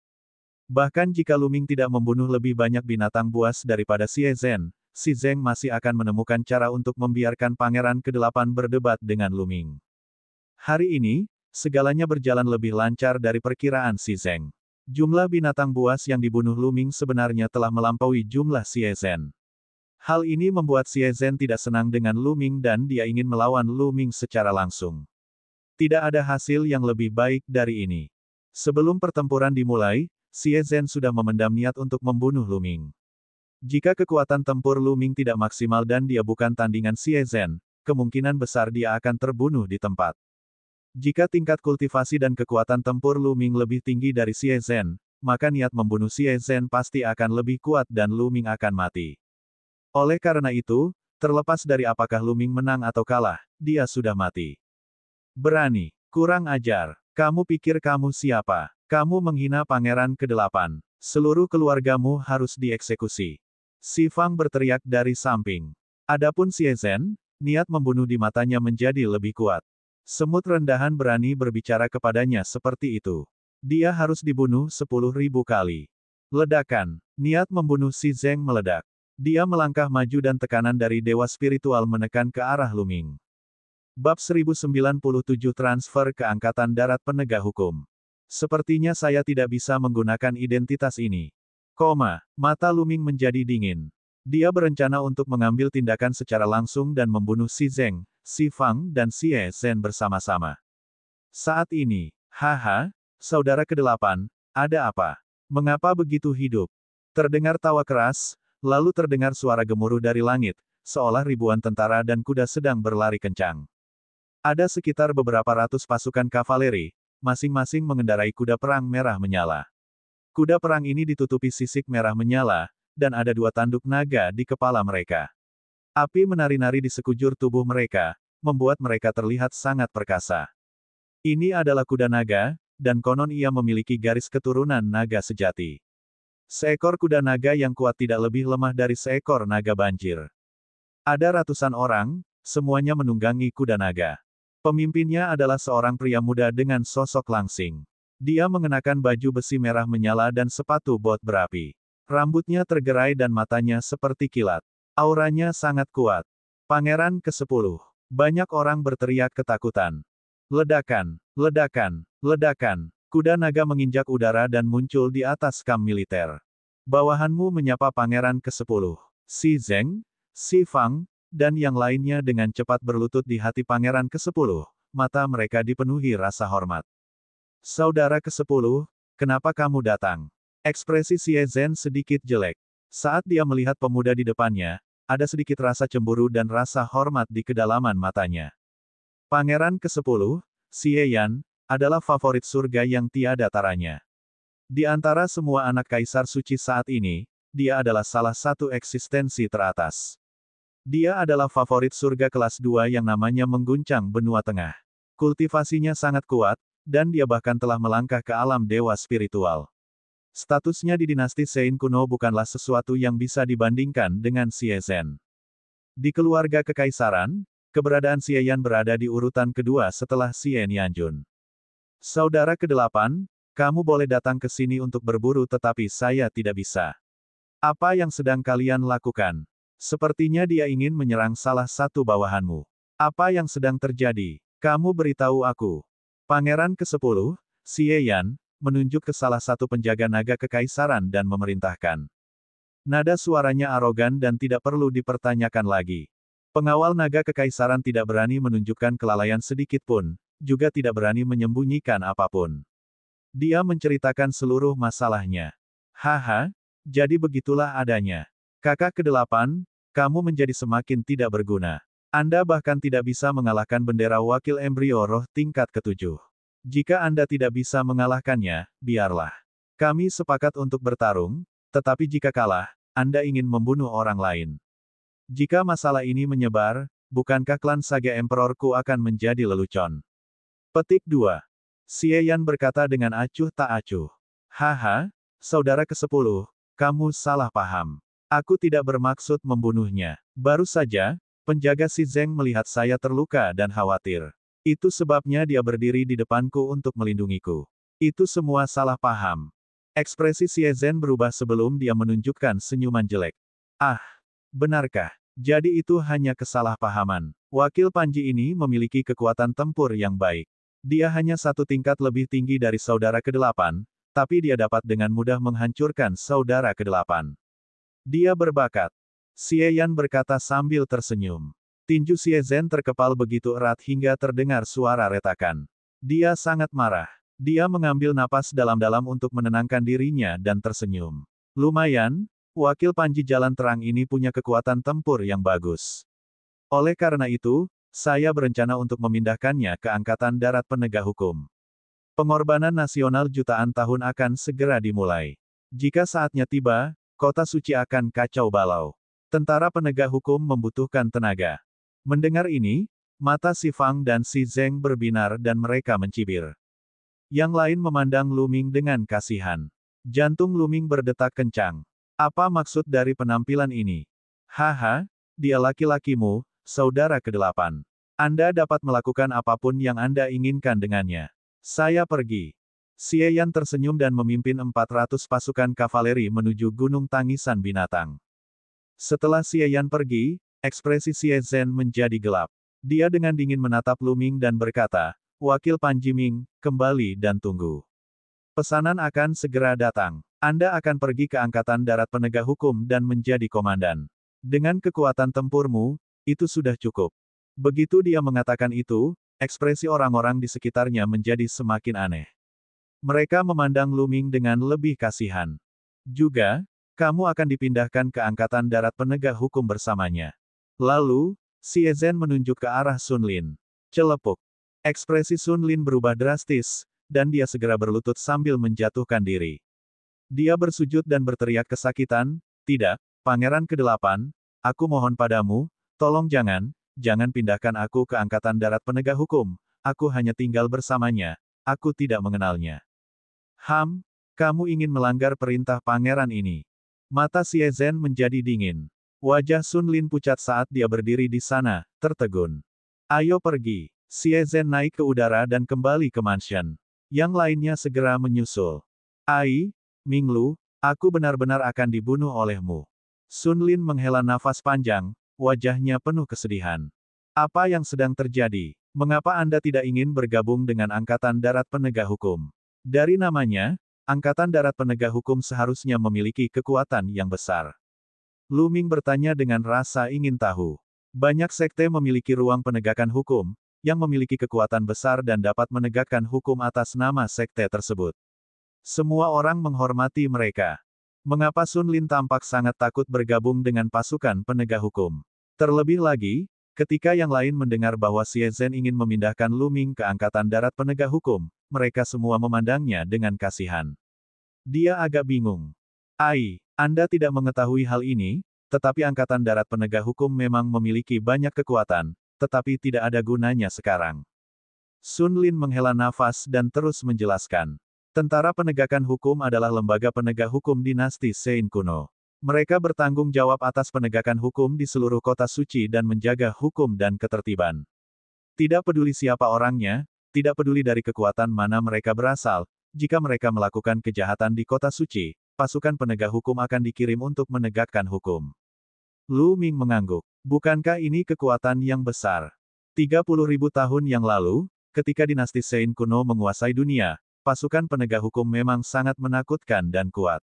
S1: Bahkan jika Luming tidak membunuh lebih banyak binatang buas daripada Xie Zhen, Xi Zeng masih akan menemukan cara untuk membiarkan Pangeran ke-8 berdebat dengan Luming. Hari ini, segalanya berjalan lebih lancar dari perkiraan Xi Zeng. Jumlah binatang buas yang dibunuh Luming sebenarnya telah melampaui jumlah Xie Zhen. Hal ini membuat Xie Zhen tidak senang dengan Luming dan dia ingin melawan Luming secara langsung. Tidak ada hasil yang lebih baik dari ini. Sebelum pertempuran dimulai, Xie Zhen sudah memendam niat untuk membunuh Luming. Jika kekuatan tempur Luming tidak maksimal dan dia bukan tandingan Xie Zhen, kemungkinan besar dia akan terbunuh di tempat. Jika tingkat kultivasi dan kekuatan tempur Luming lebih tinggi dari Xie Zhen, maka niat membunuh Xie Zhen pasti akan lebih kuat dan Luming akan mati. Oleh karena itu, terlepas dari apakah Luming menang atau kalah, dia sudah mati. Berani, kurang ajar. Kamu pikir kamu siapa? Kamu menghina Pangeran ke-8. Seluruh keluargamu harus dieksekusi. Xi Fang berteriak dari samping. Adapun Xie Zhen, niat membunuh di matanya menjadi lebih kuat. Semut rendahan berani berbicara kepadanya seperti itu. Dia harus dibunuh 10.000 kali. Ledakan. Niat membunuh Xi Zeng meledak. Dia melangkah maju dan tekanan dari dewa spiritual menekan ke arah Luming. Bab 1097 Transfer ke Angkatan Darat Penegak Hukum. Sepertinya saya tidak bisa menggunakan identitas ini. Mata Luming menjadi dingin. Dia berencana untuk mengambil tindakan secara langsung dan membunuh Xi Zeng, Xi Fang dan Xie Zhen bersama-sama. Saat ini, saudara ke-8, ada apa? Mengapa begitu hidup? Terdengar tawa keras, lalu terdengar suara gemuruh dari langit, seolah ribuan tentara dan kuda sedang berlari kencang. Ada sekitar beberapa ratus pasukan kavaleri, masing-masing mengendarai kuda perang merah menyala. Kuda perang ini ditutupi sisik merah menyala, dan ada 2 tanduk naga di kepala mereka. Api menari-nari di sekujur tubuh mereka, membuat mereka terlihat sangat perkasa. Ini adalah kuda naga, dan konon ia memiliki garis keturunan naga sejati. Seekor kuda naga yang kuat tidak lebih lemah dari seekor naga banjir. Ada ratusan orang, semuanya menunggangi kuda naga. Pemimpinnya adalah seorang pria muda dengan sosok langsing. Dia mengenakan baju besi merah menyala dan sepatu bot berapi. Rambutnya tergerai dan matanya seperti kilat. Auranya sangat kuat. Pangeran ke-10. Banyak orang berteriak ketakutan. Ledakan, ledakan, ledakan. Kuda naga menginjak udara dan muncul di atas kam militer. Bawahanmu menyapa Pangeran ke-10. Xi Zeng, Xi Fang, dan yang lainnya dengan cepat berlutut di hati Pangeran ke-10. Mata mereka dipenuhi rasa hormat. Saudara ke-10, kenapa kamu datang? Ekspresi Xie Zhen sedikit jelek. Saat dia melihat pemuda di depannya, ada sedikit rasa cemburu dan rasa hormat di kedalaman matanya. Pangeran ke-10, Xie Yan, adalah favorit surga yang tiada taranya. Di antara semua anak kaisar suci saat ini, dia adalah salah satu eksistensi teratas. Dia adalah favorit surga kelas 2 yang namanya mengguncang benua tengah. Kultivasinya sangat kuat, dan dia bahkan telah melangkah ke alam dewa spiritual. Statusnya di dinasti Sein kuno bukanlah sesuatu yang bisa dibandingkan dengan Xie Zhen. Di keluarga kekaisaran, keberadaan Xie Yan berada di urutan kedua setelah Xie Nianjun. Saudara ke-8, kamu boleh datang ke sini untuk berburu tetapi saya tidak bisa. Apa yang sedang kalian lakukan? Sepertinya dia ingin menyerang salah satu bawahanmu. Apa yang sedang terjadi? Kamu beritahu aku. Pangeran ke-10, Xie Yan, menunjuk ke salah satu penjaga naga kekaisaran dan memerintahkan. Nada suaranya arogan dan tidak perlu dipertanyakan lagi. Pengawal naga kekaisaran tidak berani menunjukkan kelalaian sedikit pun, juga tidak berani menyembunyikan apapun. Dia menceritakan seluruh masalahnya. Jadi begitulah adanya. Kakak ke-8, kamu menjadi semakin tidak berguna. Anda bahkan tidak bisa mengalahkan bendera wakil embrio roh tingkat ke-7. Jika Anda tidak bisa mengalahkannya, biarlah. Kami sepakat untuk bertarung, tetapi jika kalah, Anda ingin membunuh orang lain. Jika masalah ini menyebar, bukankah klan Saga Emperorku akan menjadi lelucon? Petik 2. Xie Yan berkata dengan acuh tak acuh. Haha, saudara ke-10, kamu salah paham. Aku tidak bermaksud membunuhnya. Baru saja, penjaga Si Zeng melihat saya terluka dan khawatir. Itu sebabnya dia berdiri di depanku untuk melindungiku. Itu semua salah paham. Ekspresi Xie Zhen berubah sebelum dia menunjukkan senyuman jelek. Ah, benarkah? Jadi itu hanya kesalahpahaman. Wakil Panji ini memiliki kekuatan tempur yang baik. Dia hanya satu tingkat lebih tinggi dari saudara ke-8, tapi dia dapat dengan mudah menghancurkan saudara ke-8. Dia berbakat. Xie Yan berkata sambil tersenyum. Tinju Xie Zhen terkepal begitu erat hingga terdengar suara retakan. Dia sangat marah. Dia mengambil napas dalam-dalam untuk menenangkan dirinya dan tersenyum. Lumayan, wakil Panji Jalan Terang ini punya kekuatan tempur yang bagus. Oleh karena itu, saya berencana untuk memindahkannya ke Angkatan Darat Penegak Hukum. Pengorbanan nasional jutaan tahun akan segera dimulai. Jika saatnya tiba, Kota Suci akan kacau balau. Tentara penegak hukum membutuhkan tenaga. Mendengar ini, mata si Fang dan si Zeng berbinar dan mereka mencibir. Yang lain memandang Lu Ming dengan kasihan. Jantung Lu Ming berdetak kencang. Apa maksud dari penampilan ini? Haha, dia laki-lakimu, saudara ke-8. Anda dapat melakukan apapun yang Anda inginkan dengannya. Saya pergi. Xie Yan tersenyum dan memimpin 400 pasukan kavaleri menuju Gunung Tangisan Binatang. Setelah Xie Yan pergi, ekspresi Xie Zhen menjadi gelap. Dia dengan dingin menatap Lu Ming dan berkata, Wakil Panji Ming, kembali dan tunggu. Pesanan akan segera datang. Anda akan pergi ke Angkatan Darat Penegak Hukum dan menjadi komandan. Dengan kekuatan tempurmu, itu sudah cukup. Begitu dia mengatakan itu, ekspresi orang-orang di sekitarnya menjadi semakin aneh. Mereka memandang Lu Ming dengan lebih kasihan. Juga, kamu akan dipindahkan ke Angkatan Darat Penegak Hukum bersamanya. Lalu, Xie Zhen menunjuk ke arah Sun Lin. Celepuk. Ekspresi Sun Lin berubah drastis, dan dia segera berlutut sambil menjatuhkan diri. Dia bersujud dan berteriak kesakitan, tidak, Pangeran ke-8, aku mohon padamu, tolong jangan pindahkan aku ke Angkatan Darat Penegak Hukum, aku hanya tinggal bersamanya, aku tidak mengenalnya. Kamu ingin melanggar perintah pangeran ini. Mata Xie Zhen menjadi dingin. Wajah Sun Lin pucat saat dia berdiri di sana, tertegun. Ayo pergi. Xie Zhen naik ke udara dan kembali ke mansion. Yang lainnya segera menyusul. Minglu, aku benar-benar akan dibunuh olehmu. Sun Lin menghela nafas panjang, wajahnya penuh kesedihan. Apa yang sedang terjadi? Mengapa Anda tidak ingin bergabung dengan Angkatan Darat Penegak Hukum? Dari namanya, Angkatan Darat Penegak Hukum seharusnya memiliki kekuatan yang besar. Lu Ming bertanya dengan rasa ingin tahu. Banyak sekte memiliki ruang penegakan hukum, yang memiliki kekuatan besar dan dapat menegakkan hukum atas nama sekte tersebut. Semua orang menghormati mereka. Mengapa Sun Lin tampak sangat takut bergabung dengan pasukan penegak hukum? Terlebih lagi, ketika yang lain mendengar bahwa Xie Zhen ingin memindahkan Lu Ming ke Angkatan Darat Penegak Hukum, mereka semua memandangnya dengan kasihan. Dia agak bingung. Anda tidak mengetahui hal ini, tetapi Angkatan Darat Penegak Hukum memang memiliki banyak kekuatan, tetapi tidak ada gunanya sekarang. Sun Lin menghela nafas dan terus menjelaskan. Tentara Penegakan Hukum adalah lembaga penegak hukum dinasti Sein kuno. Mereka bertanggung jawab atas penegakan hukum di seluruh kota suci dan menjaga hukum dan ketertiban. Tidak peduli siapa orangnya, tidak peduli dari kekuatan mana mereka berasal, jika mereka melakukan kejahatan di kota suci, pasukan penegak hukum akan dikirim untuk menegakkan hukum. Lu Ming mengangguk. Bukankah ini kekuatan yang besar? 30.000 tahun yang lalu, ketika dinasti Sein kuno menguasai dunia, pasukan penegak hukum memang sangat menakutkan dan kuat.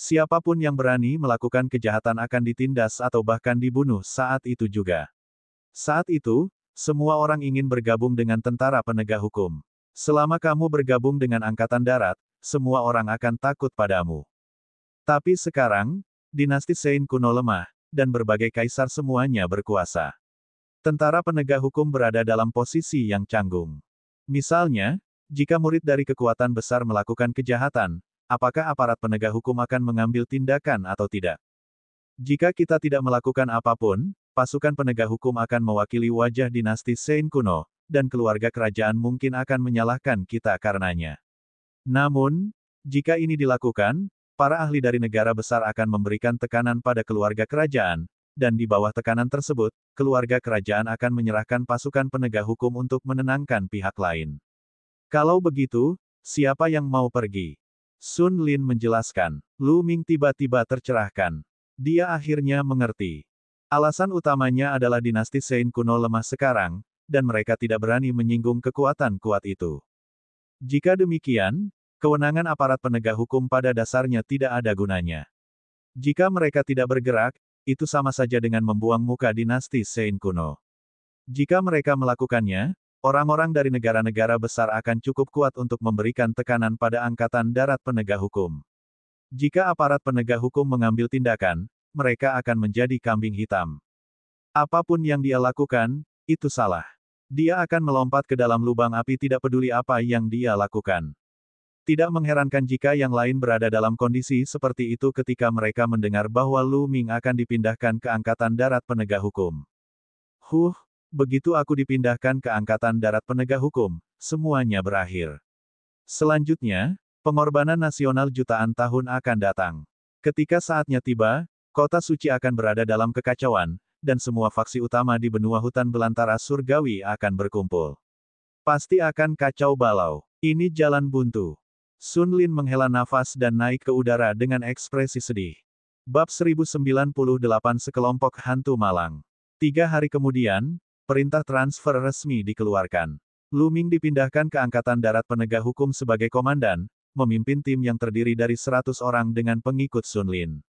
S1: Siapapun yang berani melakukan kejahatan akan ditindas atau bahkan dibunuh saat itu juga. Saat itu, semua orang ingin bergabung dengan tentara penegak hukum. Selama kamu bergabung dengan Angkatan Darat, semua orang akan takut padamu. Tapi sekarang, dinasti Sein kuno lemah, dan berbagai kaisar semuanya berkuasa. Tentara penegak hukum berada dalam posisi yang canggung. Misalnya, jika murid dari kekuatan besar melakukan kejahatan, apakah aparat penegak hukum akan mengambil tindakan atau tidak? Jika kita tidak melakukan apapun, pasukan penegak hukum akan mewakili wajah dinasti Sein kuno, dan keluarga kerajaan mungkin akan menyalahkan kita karenanya. Namun, jika ini dilakukan, para ahli dari negara besar akan memberikan tekanan pada keluarga kerajaan, dan di bawah tekanan tersebut, keluarga kerajaan akan menyerahkan pasukan penegak hukum untuk menenangkan pihak lain. Kalau begitu, siapa yang mau pergi? Sun Lin menjelaskan. Lu Ming tiba-tiba tercerahkan. Dia akhirnya mengerti. Alasan utamanya adalah dinasti Sein kuno lemah sekarang, dan mereka tidak berani menyinggung kekuatan kuat itu. Jika demikian, kewenangan aparat penegak hukum pada dasarnya tidak ada gunanya. Jika mereka tidak bergerak, itu sama saja dengan membuang muka dinasti Sein kuno. Jika mereka melakukannya, orang-orang dari negara-negara besar akan cukup kuat untuk memberikan tekanan pada Angkatan Darat Penegak Hukum. Jika aparat penegak hukum mengambil tindakan, mereka akan menjadi kambing hitam. Apapun yang dia lakukan, itu salah. Dia akan melompat ke dalam lubang api tidak peduli apa yang dia lakukan. Tidak mengherankan jika yang lain berada dalam kondisi seperti itu ketika mereka mendengar bahwa Lu Ming akan dipindahkan ke Angkatan Darat Penegak Hukum. Begitu aku dipindahkan ke Angkatan Darat Penegak Hukum, semuanya berakhir. Selanjutnya, pengorbanan nasional jutaan tahun akan datang. Ketika saatnya tiba, kota suci akan berada dalam kekacauan, dan semua faksi utama di benua hutan belantara surgawi akan berkumpul. Pasti akan kacau balau. Ini jalan buntu. Sun Lin menghela nafas dan naik ke udara dengan ekspresi sedih. Bab 1098 Sekelompok Hantu Malang. 3 hari kemudian, perintah transfer resmi dikeluarkan. Lu Ming dipindahkan ke Angkatan Darat Penegak Hukum sebagai komandan, memimpin tim yang terdiri dari 100 orang dengan pengikut Sun Lin.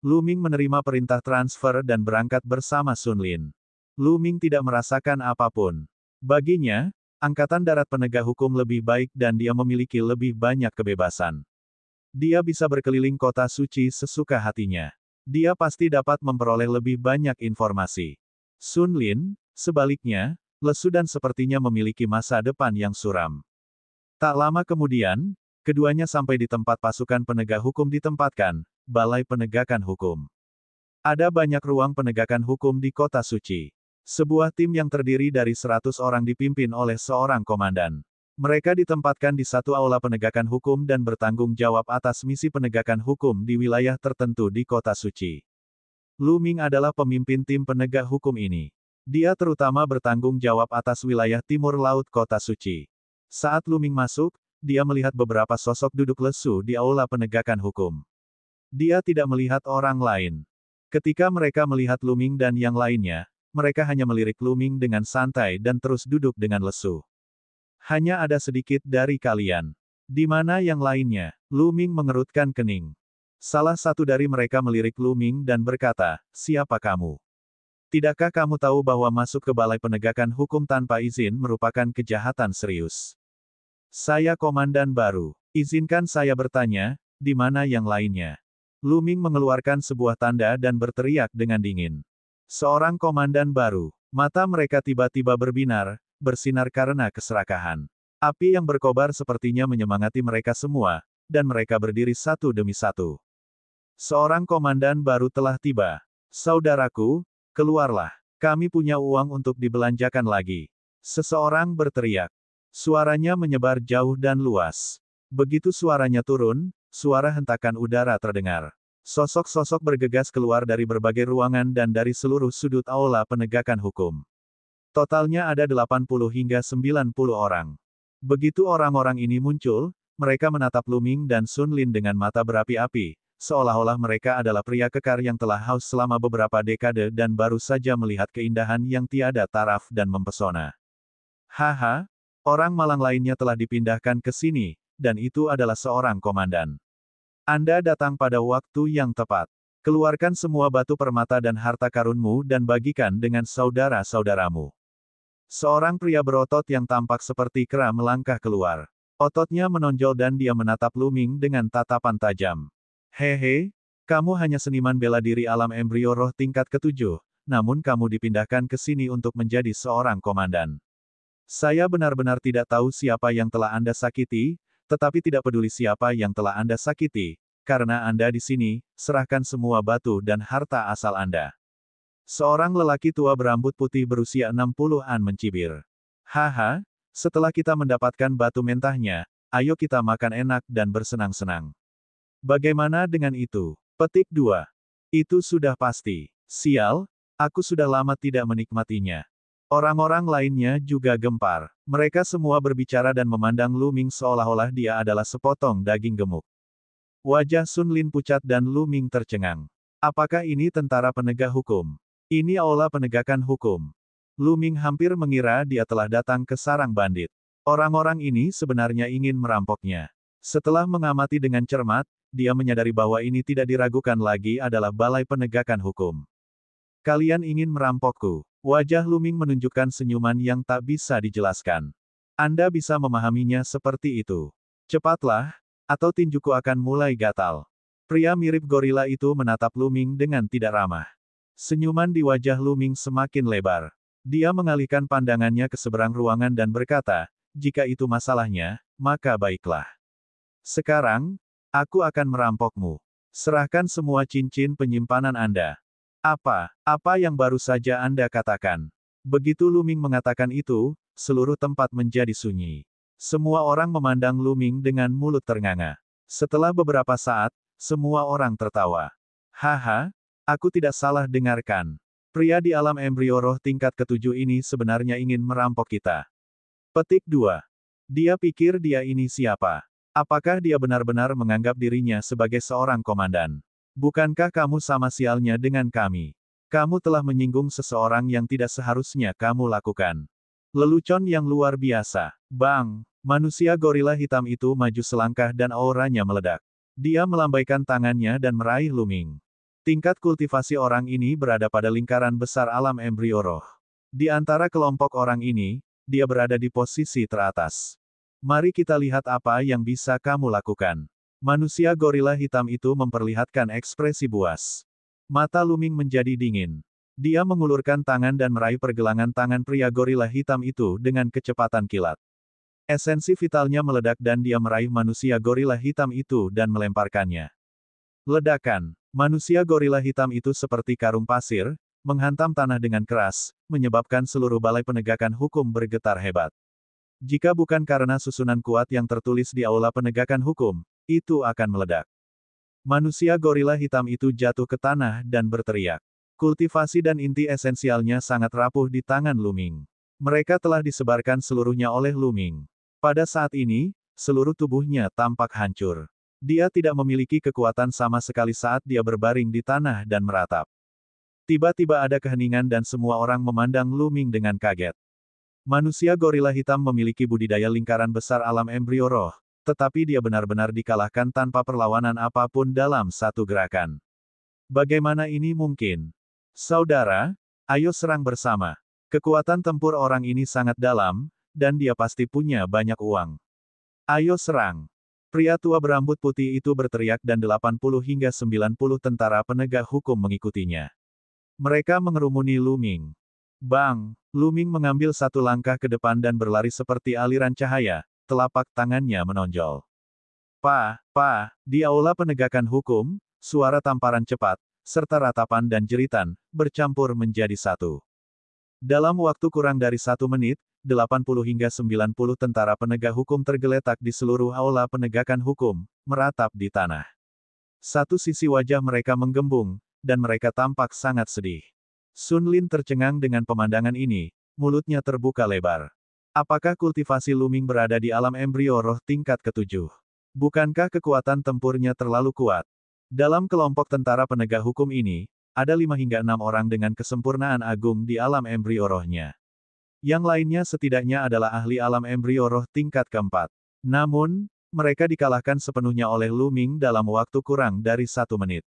S1: Lu Ming menerima perintah transfer dan berangkat bersama Sun Lin. Lu Ming tidak merasakan apapun. Baginya, Angkatan Darat Penegak Hukum lebih baik dan dia memiliki lebih banyak kebebasan. Dia bisa berkeliling kota suci sesuka hatinya. Dia pasti dapat memperoleh lebih banyak informasi. Sun Lin, sebaliknya, lesu dan sepertinya memiliki masa depan yang suram. Tak lama kemudian, keduanya sampai di tempat pasukan penegak hukum ditempatkan, Balai Penegakan Hukum. Ada banyak ruang penegakan hukum di kota suci. Sebuah tim yang terdiri dari 100 orang dipimpin oleh seorang komandan. Mereka ditempatkan di satu aula penegakan hukum dan bertanggung jawab atas misi penegakan hukum di wilayah tertentu di kota suci. Lu Ming adalah pemimpin tim penegak hukum ini. Dia terutama bertanggung jawab atas wilayah timur laut kota suci. Saat Lu Ming masuk, dia melihat beberapa sosok duduk lesu di aula penegakan hukum. Dia tidak melihat orang lain. Ketika mereka melihat Lu Ming dan yang lainnya, mereka hanya melirik Lu Ming dengan santai dan terus duduk dengan lesu. Hanya ada sedikit dari kalian. Di mana yang lainnya? Lu Ming mengerutkan kening. Salah satu dari mereka melirik Lu Ming dan berkata, "Siapa kamu? Tidakkah kamu tahu bahwa masuk ke Balai Penegakan Hukum tanpa izin merupakan kejahatan serius?" "Saya komandan baru. Izinkan saya bertanya, di mana yang lainnya?" Lu Ming mengeluarkan sebuah tanda dan berteriak dengan dingin. Seorang komandan baru. Mata mereka tiba-tiba bersinar karena keserakahan. Api yang berkobar sepertinya menyemangati mereka semua, dan mereka berdiri satu demi satu. Seorang komandan baru telah tiba. "Saudaraku, keluarlah. Kami punya uang untuk dibelanjakan lagi." Seseorang berteriak. Suaranya menyebar jauh dan luas. Begitu suaranya turun, suara hentakan udara terdengar. Sosok-sosok bergegas keluar dari berbagai ruangan dan dari seluruh sudut aula penegakan hukum. Totalnya ada 80 hingga 90 orang. Begitu orang-orang ini muncul, mereka menatap Lu Ming dan Sun Lin dengan mata berapi-api, seolah-olah mereka adalah pria kekar yang telah haus selama beberapa dekade dan baru saja melihat keindahan yang tiada taraf dan mempesona. "Haha, orang malang lainnya telah dipindahkan ke sini, dan itu adalah seorang komandan. Anda datang pada waktu yang tepat. Keluarkan semua batu permata dan harta karunmu dan bagikan dengan saudara-saudaramu." Seorang pria berotot yang tampak seperti kera melangkah keluar. Ototnya menonjol dan dia menatap Lu Ming dengan tatapan tajam. "Hehe, Kamu hanya seniman bela diri alam embrio roh tingkat ke-7, namun kamu dipindahkan ke sini untuk menjadi seorang komandan. Saya benar-benar tidak tahu siapa yang telah Anda sakiti, tetapi tidak peduli siapa yang telah Anda sakiti, karena Anda di sini, serahkan semua batu dan harta asal Anda. Seorang lelaki tua berambut putih berusia 60-an mencibir. Haha, setelah kita mendapatkan batu mentahnya, ayo kita makan enak dan bersenang-senang. Bagaimana dengan itu? Petik 2. Itu sudah pasti. Sial, aku sudah lama tidak menikmatinya. Orang-orang lainnya juga gempar. Mereka semua berbicara dan memandang Lu Ming seolah-olah dia adalah sepotong daging gemuk. Wajah Sun Lin pucat dan Lu Ming tercengang. Apakah ini tentara penegak hukum? Ini aula penegakan hukum. Lu Ming hampir mengira dia telah datang ke sarang bandit. Orang-orang ini sebenarnya ingin merampoknya. Setelah mengamati dengan cermat, dia menyadari bahwa ini tidak diragukan lagi adalah balai penegakan hukum. Kalian ingin merampokku. Wajah Lu Ming menunjukkan senyuman yang tak bisa dijelaskan. Anda bisa memahaminya seperti itu. Cepatlah, atau tinjuku akan mulai gatal. Pria mirip gorila itu menatap Lu Ming dengan tidak ramah. Senyuman di wajah Lu Ming semakin lebar. Dia mengalihkan pandangannya ke seberang ruangan dan berkata, jika itu masalahnya, maka baiklah. Sekarang, aku akan merampokmu. Serahkan semua cincin penyimpanan Anda. Apa yang baru saja Anda katakan? Begitu Lu Ming mengatakan itu, seluruh tempat menjadi sunyi. Semua orang memandang Lu Ming dengan mulut ternganga. Setelah beberapa saat, semua orang tertawa. Haha, aku tidak salah dengarkan. Pria di alam embrio roh tingkat ke-7 ini sebenarnya ingin merampok kita. Petik 2. Dia pikir dia ini siapa? Apakah dia benar-benar menganggap dirinya sebagai seorang komandan? Bukankah kamu sama sialnya dengan kami? Kamu telah menyinggung seseorang yang tidak seharusnya kamu lakukan. Lelucon yang luar biasa. Bang! Manusia gorila hitam itu maju selangkah dan auranya meledak. Dia melambaikan tangannya dan meraih Lu Ming. Tingkat kultivasi orang ini berada pada lingkaran besar alam embrio roh. Di antara kelompok orang ini, dia berada di posisi teratas. Mari kita lihat apa yang bisa kamu lakukan. Manusia gorila hitam itu memperlihatkan ekspresi buas. Mata Lu Ming menjadi dingin. Dia mengulurkan tangan dan meraih pergelangan tangan pria gorila hitam itu dengan kecepatan kilat. Esensi vitalnya meledak dan dia meraih manusia gorila hitam itu dan melemparkannya. Ledakan. Manusia gorila hitam itu seperti karung pasir, menghantam tanah dengan keras, menyebabkan seluruh balai penegakan hukum bergetar hebat. Jika bukan karena susunan kuat yang tertulis di aula penegakan hukum, itu akan meledak. Manusia gorila hitam itu jatuh ke tanah dan berteriak. Kultivasi dan inti esensialnya sangat rapuh di tangan Lu Ming. Mereka telah disebarkan seluruhnya oleh Lu Ming. Pada saat ini, seluruh tubuhnya tampak hancur. Dia tidak memiliki kekuatan sama sekali saat dia berbaring di tanah dan meratap. Tiba-tiba ada keheningan dan semua orang memandang Lu Ming dengan kaget. Manusia gorila hitam memiliki budidaya lingkaran besar alam embrio roh, tetapi dia benar-benar dikalahkan tanpa perlawanan apapun dalam satu gerakan. Bagaimana ini mungkin? Saudara, ayo serang bersama. Kekuatan tempur orang ini sangat dalam, dan dia pasti punya banyak uang. Ayo serang. Pria tua berambut putih itu berteriak dan 80 hingga 90 tentara penegak hukum mengikutinya. Mereka mengerumuni Lu Ming. Bang! Lu Ming mengambil satu langkah ke depan dan berlari seperti aliran cahaya, telapak tangannya menonjol. Di aula penegakan hukum, suara tamparan cepat, serta ratapan dan jeritan, bercampur menjadi satu. Dalam waktu kurang dari 1 menit, 80 hingga 90 tentara penegak hukum tergeletak di seluruh aula penegakan hukum, meratap di tanah. Satu sisi wajah mereka menggembung, dan mereka tampak sangat sedih. Sun Lin tercengang dengan pemandangan ini, mulutnya terbuka lebar. Apakah kultivasi Lu Ming berada di alam embrio roh tingkat ke-7? Bukankah kekuatan tempurnya terlalu kuat? Dalam kelompok tentara penegak hukum ini, ada 5 hingga 6 orang dengan kesempurnaan agung di alam embrio rohnya. Yang lainnya setidaknya adalah ahli alam embrio roh tingkat ke-4. Namun, mereka dikalahkan sepenuhnya oleh Lu Ming dalam waktu kurang dari 1 menit.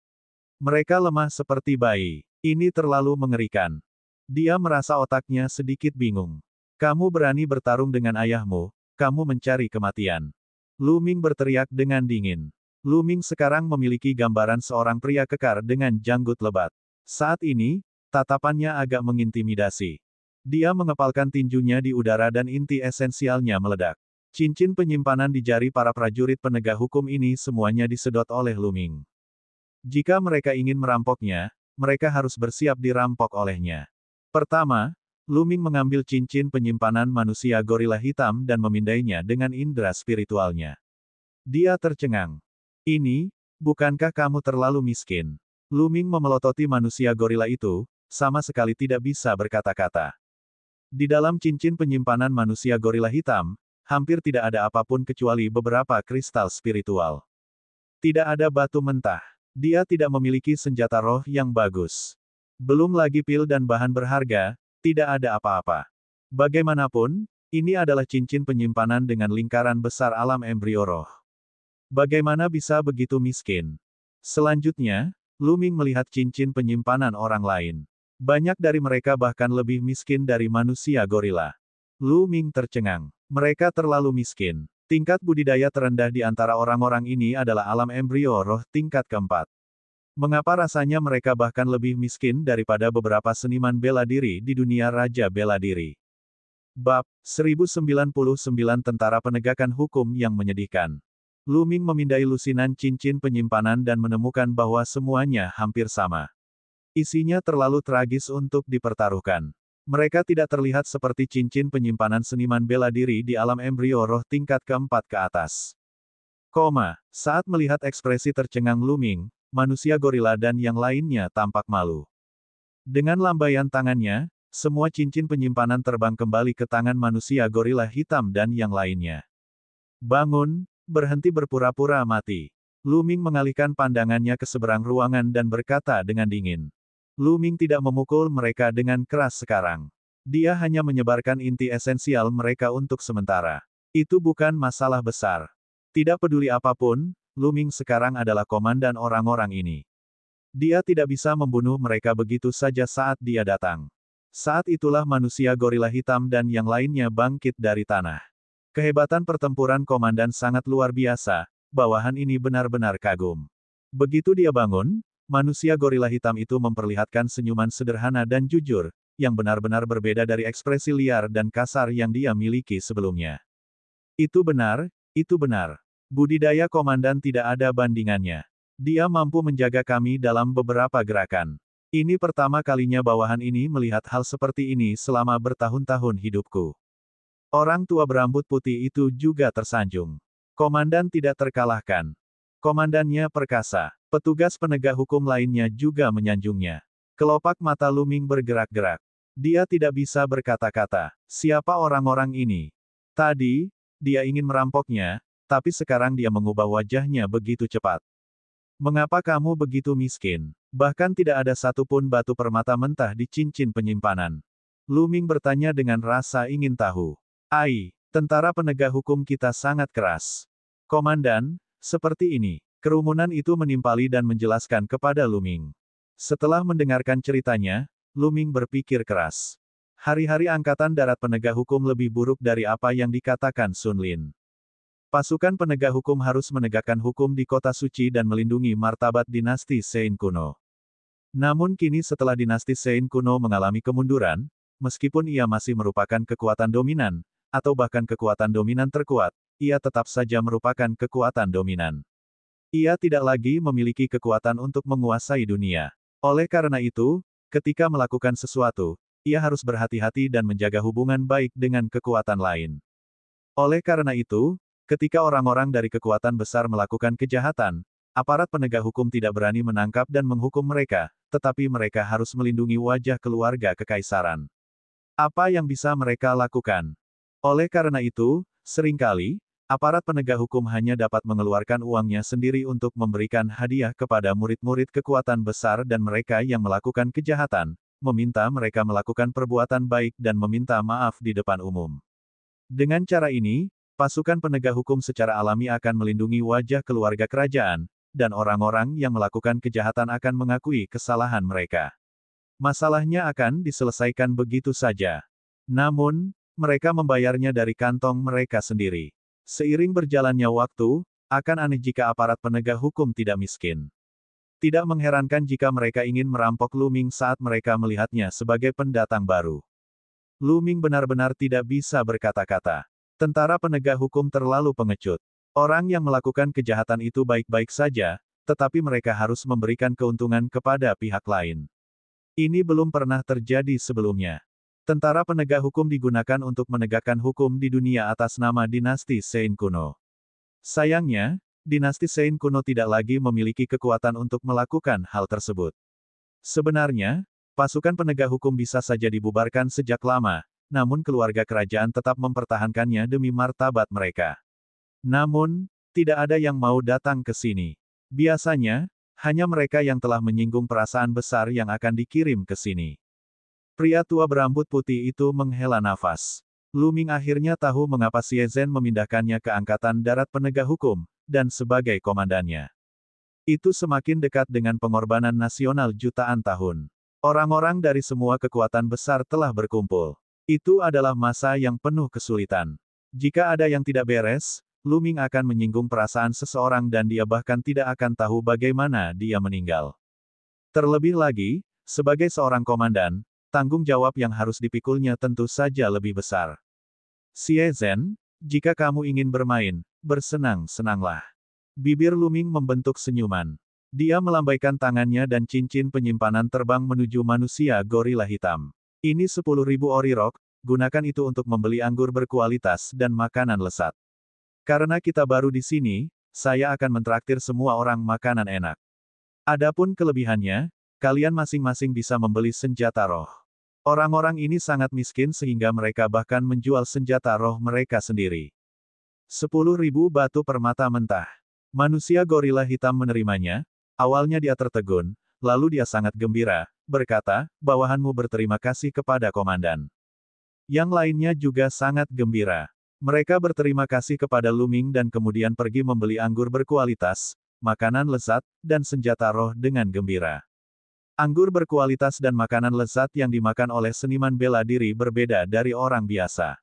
S1: Mereka lemah seperti bayi. Ini terlalu mengerikan. Dia merasa otaknya sedikit bingung. Kamu berani bertarung dengan ayahmu, kamu mencari kematian. Lu Ming berteriak dengan dingin. Lu Ming sekarang memiliki gambaran seorang pria kekar dengan janggut lebat. Saat ini, tatapannya agak mengintimidasi. Dia mengepalkan tinjunya di udara dan inti esensialnya meledak. Cincin penyimpanan di jari para prajurit penegak hukum ini semuanya disedot oleh Lu Ming. Jika mereka ingin merampoknya, mereka harus bersiap dirampok olehnya. Pertama, Lu Ming mengambil cincin penyimpanan manusia gorila hitam dan memindainya dengan indera spiritualnya. Dia tercengang. Ini, bukankah kamu terlalu miskin? Lu Ming memelototi manusia gorila itu, sama sekali tidak bisa berkata-kata. Di dalam cincin penyimpanan manusia gorila hitam, hampir tidak ada apapun kecuali beberapa kristal spiritual. Tidak ada batu mentah. Dia tidak memiliki senjata roh yang bagus. Belum lagi pil dan bahan berharga, tidak ada apa-apa. Bagaimanapun, ini adalah cincin penyimpanan dengan lingkaran besar alam embrio roh. Bagaimana bisa begitu miskin? Selanjutnya, Lu Ming melihat cincin penyimpanan orang lain. Banyak dari mereka bahkan lebih miskin dari manusia gorila. Lu Ming tercengang. Mereka terlalu miskin. Tingkat budidaya terendah di antara orang-orang ini adalah alam embrio roh tingkat keempat. Mengapa rasanya mereka bahkan lebih miskin daripada beberapa seniman bela diri di dunia raja bela diri? Bab 1099 Tentara Penegakan Hukum yang Menyedihkan. Lu Ming memindai lusinan cincin penyimpanan dan menemukan bahwa semuanya hampir sama. Isinya terlalu tragis untuk dipertaruhkan. Mereka tidak terlihat seperti cincin penyimpanan seniman bela diri di alam embrio roh tingkat keempat ke atas. Saat melihat ekspresi tercengang Lu Ming, manusia gorila dan yang lainnya tampak malu. Dengan lambaian tangannya, semua cincin penyimpanan terbang kembali ke tangan manusia gorila hitam dan yang lainnya. Bangun! Berhenti berpura-pura mati. Lu Ming mengalihkan pandangannya ke seberang ruangan dan berkata dengan dingin. Lu Ming tidak memukul mereka dengan keras sekarang. Dia hanya menyebarkan inti esensial mereka untuk sementara. Itu bukan masalah besar. Tidak peduli apapun, Lu Ming sekarang adalah komandan orang-orang ini. Dia tidak bisa membunuh mereka begitu saja saat dia datang. Saat itulah manusia gorila hitam dan yang lainnya bangkit dari tanah. Kehebatan pertempuran komandan sangat luar biasa, bawahan ini benar-benar kagum. Begitu dia bangun, manusia gorila hitam itu memperlihatkan senyuman sederhana dan jujur, yang benar-benar berbeda dari ekspresi liar dan kasar yang dia miliki sebelumnya. Itu benar, itu benar. Budidaya komandan tidak ada bandingannya. Dia mampu menjaga kami dalam beberapa gerakan. Ini pertama kalinya bawahan ini melihat hal seperti ini selama bertahun-tahun hidupku. Orang tua berambut putih itu juga tersanjung. Komandan tidak terkalahkan. Komandannya perkasa. Petugas penegak hukum lainnya juga menyanjungnya. Kelopak mata Lu Ming bergerak-gerak. Dia tidak bisa berkata-kata. Siapa orang-orang ini? Tadi, dia ingin merampoknya, tapi sekarang dia mengubah wajahnya begitu cepat. Mengapa kamu begitu miskin? Bahkan tidak ada satupun batu permata mentah di cincin penyimpanan. Lu Ming bertanya dengan rasa ingin tahu. Tentara penegak hukum kita sangat keras. Komandan, seperti ini. Kerumunan itu menimpali dan menjelaskan kepada Lu Ming. Setelah mendengarkan ceritanya, Lu Ming berpikir keras. Hari-hari Angkatan Darat Penegak Hukum lebih buruk dari apa yang dikatakan Sun Lin. Pasukan penegak hukum harus menegakkan hukum di kota suci dan melindungi martabat dinasti Sein kuno. Namun kini setelah dinasti Sein kuno mengalami kemunduran, meskipun ia masih merupakan kekuatan dominan, atau bahkan kekuatan dominan terkuat, ia tetap saja merupakan kekuatan dominan. Ia tidak lagi memiliki kekuatan untuk menguasai dunia. Oleh karena itu, ketika melakukan sesuatu, ia harus berhati-hati dan menjaga hubungan baik dengan kekuatan lain. Oleh karena itu, ketika orang-orang dari kekuatan besar melakukan kejahatan, aparat penegak hukum tidak berani menangkap dan menghukum mereka, tetapi mereka harus melindungi wajah keluarga kekaisaran. Apa yang bisa mereka lakukan? Oleh karena itu, seringkali, aparat penegak hukum hanya dapat mengeluarkan uangnya sendiri untuk memberikan hadiah kepada murid-murid kekuatan besar dan mereka yang melakukan kejahatan, meminta mereka melakukan perbuatan baik dan meminta maaf di depan umum. Dengan cara ini, pasukan penegak hukum secara alami akan melindungi wajah keluarga kerajaan, dan orang-orang yang melakukan kejahatan akan mengakui kesalahan mereka. Masalahnya akan diselesaikan begitu saja. Namun, mereka membayarnya dari kantong mereka sendiri. Seiring berjalannya waktu, Akan aneh jika aparat penegak hukum tidak miskin. Tidak mengherankan jika mereka ingin merampok Lu Ming saat mereka melihatnya sebagai pendatang baru. Lu Ming benar-benar tidak bisa berkata-kata. Tentara penegak hukum terlalu pengecut. Orang yang melakukan kejahatan itu baik-baik saja, tetapi mereka harus memberikan keuntungan kepada pihak lain. Ini belum pernah terjadi sebelumnya. Tentara penegak hukum digunakan untuk menegakkan hukum di dunia atas nama dinasti Sein kuno. Sayangnya, dinasti Sein kuno tidak lagi memiliki kekuatan untuk melakukan hal tersebut. Sebenarnya, pasukan penegak hukum bisa saja dibubarkan sejak lama, namun keluarga kerajaan tetap mempertahankannya demi martabat mereka. Namun, tidak ada yang mau datang ke sini. Biasanya, hanya mereka yang telah menyinggung perasaan besar yang akan dikirim ke sini. Pria tua berambut putih itu menghela nafas. Lu Ming akhirnya tahu mengapa Xie Zhen memindahkannya ke Angkatan Darat Penegak Hukum, dan sebagai komandannya. Itu semakin dekat dengan pengorbanan nasional jutaan tahun. Orang-orang dari semua kekuatan besar telah berkumpul. Itu adalah masa yang penuh kesulitan. Jika ada yang tidak beres, Lu Ming akan menyinggung perasaan seseorang dan dia bahkan tidak akan tahu bagaimana dia meninggal. Terlebih lagi, sebagai seorang komandan, tanggung jawab yang harus dipikulnya tentu saja lebih besar. Xie Zhen, jika kamu ingin bermain, bersenang-senanglah. Bibir Lu Ming membentuk senyuman. Dia melambaikan tangannya dan cincin penyimpanan terbang menuju manusia gorila hitam. Ini 10.000 ori rock, gunakan itu untuk membeli anggur berkualitas dan makanan lezat. Karena kita baru di sini, saya akan mentraktir semua orang makanan enak. Adapun kelebihannya, kalian masing-masing bisa membeli senjata roh. Orang-orang ini sangat miskin sehingga mereka bahkan menjual senjata roh mereka sendiri. 10.000 batu permata mentah. Manusia gorila hitam menerimanya. Awalnya dia tertegun, lalu dia sangat gembira, berkata, bawahanmu berterima kasih kepada komandan. Yang lainnya juga sangat gembira. Mereka berterima kasih kepada Lu Ming dan kemudian pergi membeli anggur berkualitas, makanan lezat, dan senjata roh dengan gembira. Anggur berkualitas dan makanan lezat yang dimakan oleh seniman bela diri berbeda dari orang biasa.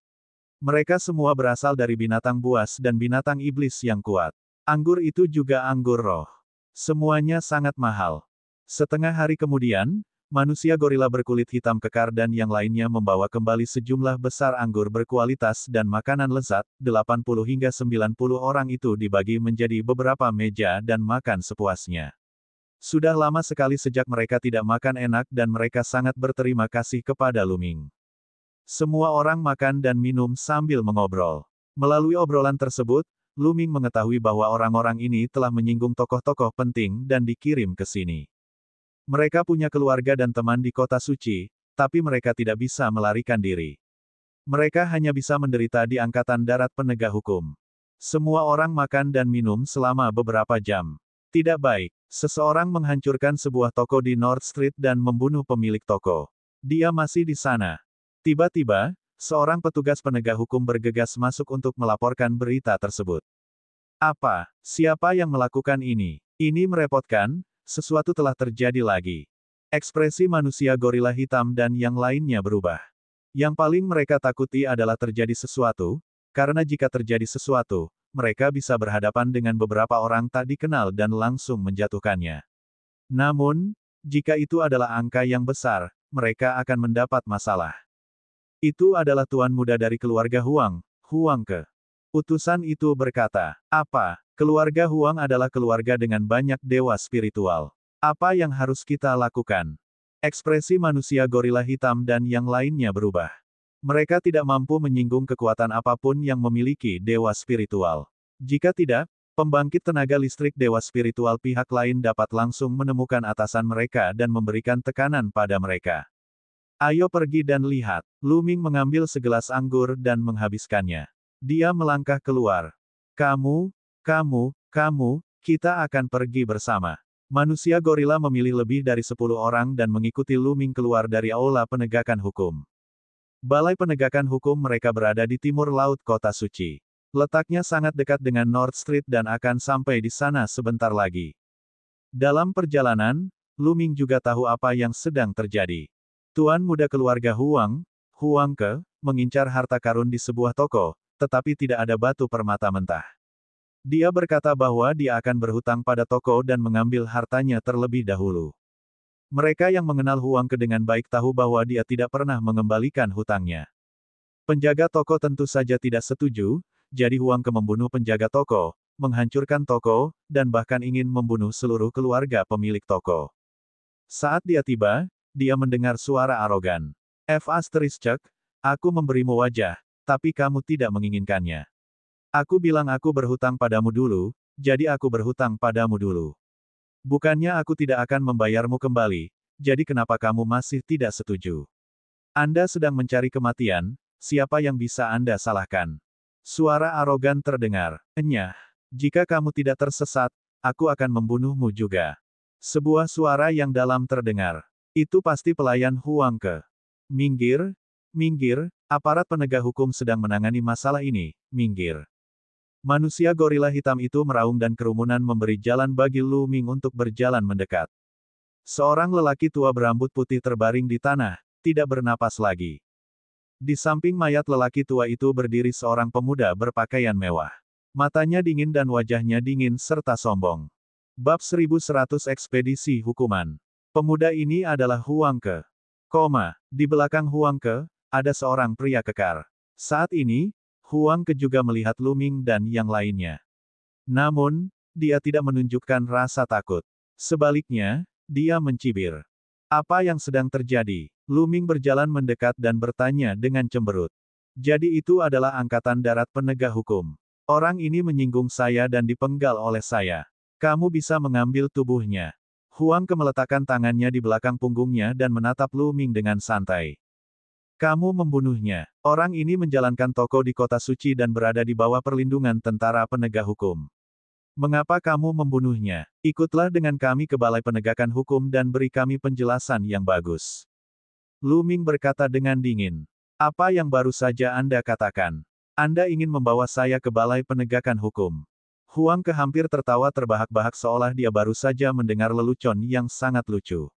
S1: Mereka semua berasal dari binatang buas dan binatang iblis yang kuat. Anggur itu juga anggur roh. Semuanya sangat mahal. Setengah hari kemudian, manusia gorila berkulit hitam kekar dan yang lainnya membawa kembali sejumlah besar anggur berkualitas dan makanan lezat, 80 hingga 90 orang itu dibagi menjadi beberapa meja dan makan sepuasnya. Sudah lama sekali sejak mereka tidak makan enak dan mereka sangat berterima kasih kepada Lu Ming. Semua orang makan dan minum sambil mengobrol. Melalui obrolan tersebut, Lu Ming mengetahui bahwa orang-orang ini telah menyinggung tokoh-tokoh penting dan dikirim ke sini. Mereka punya keluarga dan teman di kota suci, tapi mereka tidak bisa melarikan diri. Mereka hanya bisa menderita di Angkatan Darat Penegak Hukum. Semua orang makan dan minum selama beberapa jam. Tidak baik. Seseorang menghancurkan sebuah toko di North Street dan membunuh pemilik toko. Dia masih di sana. Tiba-tiba, seorang petugas penegak hukum bergegas masuk untuk melaporkan berita tersebut. Apa? Siapa yang melakukan ini? Ini merepotkan, sesuatu telah terjadi lagi. Ekspresi manusia gorila hitam dan yang lainnya berubah. Yang paling mereka takuti adalah terjadi sesuatu, karena jika terjadi sesuatu, mereka bisa berhadapan dengan beberapa orang tak dikenal dan langsung menjatuhkannya. Namun, jika itu adalah angka yang besar, mereka akan mendapat masalah. Itu adalah tuan muda dari keluarga Huang, Huang Ke. Utusan itu berkata, apa? Keluarga Huang adalah keluarga dengan banyak dewa spiritual. Apa yang harus kita lakukan? Ekspresi manusia gorila hitam dan yang lainnya berubah. Mereka tidak mampu menyinggung kekuatan apapun yang memiliki dewa spiritual. Jika tidak, pembangkit tenaga listrik dewa spiritual pihak lain dapat langsung menemukan atasan mereka dan memberikan tekanan pada mereka. Ayo pergi dan lihat. Lu Ming mengambil segelas anggur dan menghabiskannya. Dia melangkah keluar. Kamu, kita akan pergi bersama. Manusia gorila memilih lebih dari 10 orang dan mengikuti Lu Ming keluar dari aula penegakan hukum. Balai penegakan hukum mereka berada di timur laut kota suci. Letaknya sangat dekat dengan North Street dan akan sampai di sana sebentar lagi. Dalam perjalanan, Lu Ming juga tahu apa yang sedang terjadi. Tuan muda keluarga Huang, Huang Ke, mengincar harta karun di sebuah toko, tetapi tidak ada batu permata mentah. Dia berkata bahwa dia akan berhutang pada toko dan mengambil hartanya terlebih dahulu. Mereka yang mengenal Huang Ke dengan baik tahu bahwa dia tidak pernah mengembalikan hutangnya. Penjaga toko tentu saja tidak setuju, jadi Huang Ke membunuh penjaga toko, menghancurkan toko, dan bahkan ingin membunuh seluruh keluarga pemilik toko. Saat dia tiba, dia mendengar suara arogan. Aku memberimu wajah, tapi kamu tidak menginginkannya. Aku bilang aku berhutang padamu dulu, jadi aku berhutang padamu dulu. Bukannya aku tidak akan membayarmu kembali, jadi kenapa kamu masih tidak setuju? Anda sedang mencari kematian, siapa yang bisa Anda salahkan? Suara arogan terdengar. Enyah, jika kamu tidak tersesat, aku akan membunuhmu juga. Sebuah suara yang dalam terdengar. Itu pasti pelayan Huang Ke. Minggir, minggir, aparat penegak hukum sedang menangani masalah ini, minggir. Manusia gorila hitam itu meraung dan kerumunan memberi jalan bagi Lu Ming untuk berjalan mendekat. Seorang lelaki tua berambut putih terbaring di tanah, tidak bernapas lagi. Di samping mayat lelaki tua itu berdiri seorang pemuda berpakaian mewah. Matanya dingin dan wajahnya dingin serta sombong. Bab 1100 Ekspedisi Hukuman. Pemuda ini adalah Huang Ke. Di belakang Huang Ke, ada seorang pria kekar. Saat ini, Huang Ke juga melihat Lu Ming dan yang lainnya. Namun, dia tidak menunjukkan rasa takut. Sebaliknya, dia mencibir. Apa yang sedang terjadi? Lu Ming berjalan mendekat dan bertanya dengan cemberut. Jadi itu adalah Angkatan Darat Penegak Hukum. Orang ini menyinggung saya dan dipenggal oleh saya. Kamu bisa mengambil tubuhnya. Huang Ke meletakkan tangannya di belakang punggungnya dan menatap Lu Ming dengan santai. Kamu membunuhnya. Orang ini menjalankan toko di kota suci dan berada di bawah perlindungan tentara penegak hukum. Mengapa kamu membunuhnya? Ikutlah dengan kami ke Balai Penegakan Hukum dan beri kami penjelasan yang bagus. Lu Ming berkata dengan dingin. Apa yang baru saja Anda katakan? Anda ingin membawa saya ke Balai Penegakan Hukum. Huang Ke hampir tertawa terbahak-bahak seolah dia baru saja mendengar lelucon yang sangat lucu.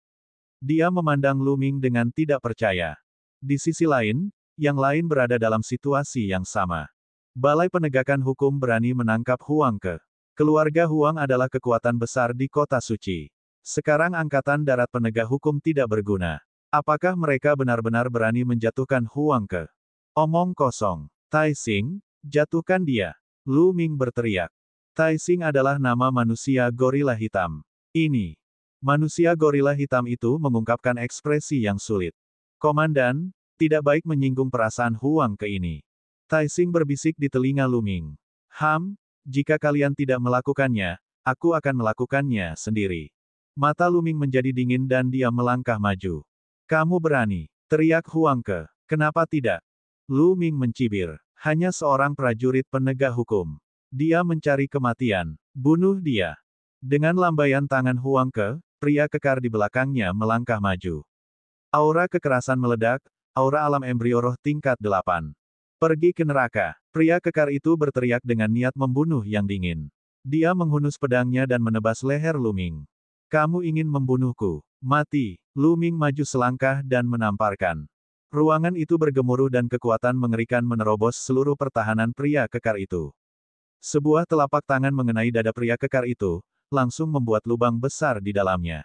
S1: Dia memandang Lu Ming dengan tidak percaya. Di sisi lain, yang lain berada dalam situasi yang sama. Balai Penegakan Hukum berani menangkap Huang Ke. Keluarga Huang adalah kekuatan besar di kota suci. Sekarang Angkatan Darat Penegak Hukum tidak berguna. Apakah mereka benar-benar berani menjatuhkan Huang Ke? Omong kosong. Tai Xing, jatuhkan dia. Lu Ming berteriak. Tai Xing adalah nama manusia gorila hitam. Ini. Manusia gorila hitam itu mengungkapkan ekspresi yang sulit. Komandan, tidak baik menyinggung perasaan Huang Ke ini. Tai Xing berbisik di telinga Lu Ming. Jika kalian tidak melakukannya, aku akan melakukannya sendiri. Mata Lu Ming menjadi dingin dan dia melangkah maju. Kamu berani, teriak Huang Ke. Kenapa tidak? Lu Ming mencibir. Hanya seorang prajurit penegak hukum. Dia mencari kematian. Bunuh dia. Dengan lambaian tangan Huang Ke, pria kekar di belakangnya melangkah maju. Aura kekerasan meledak, aura alam embrio roh tingkat 8. Pergi ke neraka. Pria kekar itu berteriak dengan niat membunuh yang dingin. Dia menghunus pedangnya dan menebas leher Lu Ming. Kamu ingin membunuhku. Mati. Lu Ming maju selangkah dan menamparkan. Ruangan itu bergemuruh dan kekuatan mengerikan menerobos seluruh pertahanan pria kekar itu. Sebuah telapak tangan mengenai dada pria kekar itu, langsung membuat lubang besar di dalamnya.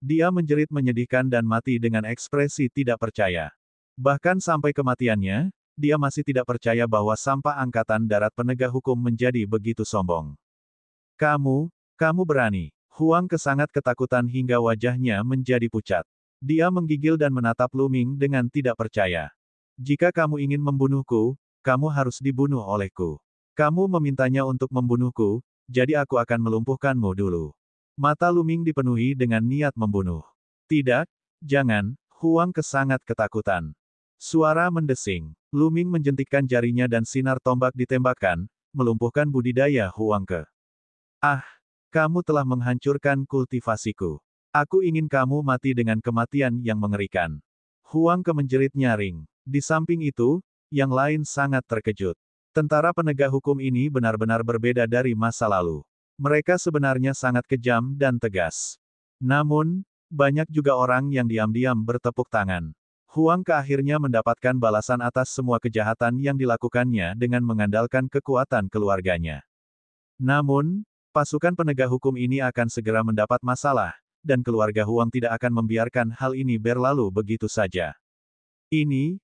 S1: Dia menjerit menyedihkan dan mati dengan ekspresi tidak percaya. Bahkan sampai kematiannya, dia masih tidak percaya bahwa sampah Angkatan Darat Penegak Hukum menjadi begitu sombong. Kamu berani. Huang Ke sangat ketakutan hingga wajahnya menjadi pucat. Dia menggigil dan menatap Lu Ming dengan tidak percaya. Jika kamu ingin membunuhku, kamu harus dibunuh olehku. Kamu memintanya untuk membunuhku, jadi aku akan melumpuhkanmu dulu. Mata Lu Ming dipenuhi dengan niat membunuh. Tidak, jangan, Huang Ke sangat ketakutan. Suara mendesing. Lu Ming menjentikkan jarinya dan sinar tombak ditembakkan, melumpuhkan budidaya Huang Ke. Kamu telah menghancurkan kultivasiku. Aku ingin kamu mati dengan kematian yang mengerikan. Huang Ke menjerit nyaring. Di samping itu, yang lain sangat terkejut. Tentara penegak hukum ini benar-benar berbeda dari masa lalu. Mereka sebenarnya sangat kejam dan tegas. Namun, banyak juga orang yang diam-diam bertepuk tangan. Huang Ke akhirnya mendapatkan balasan atas semua kejahatan yang dilakukannya dengan mengandalkan kekuatan keluarganya. Namun, pasukan penegak hukum ini akan segera mendapat masalah, dan keluarga Huang tidak akan membiarkan hal ini berlalu begitu saja. Ini,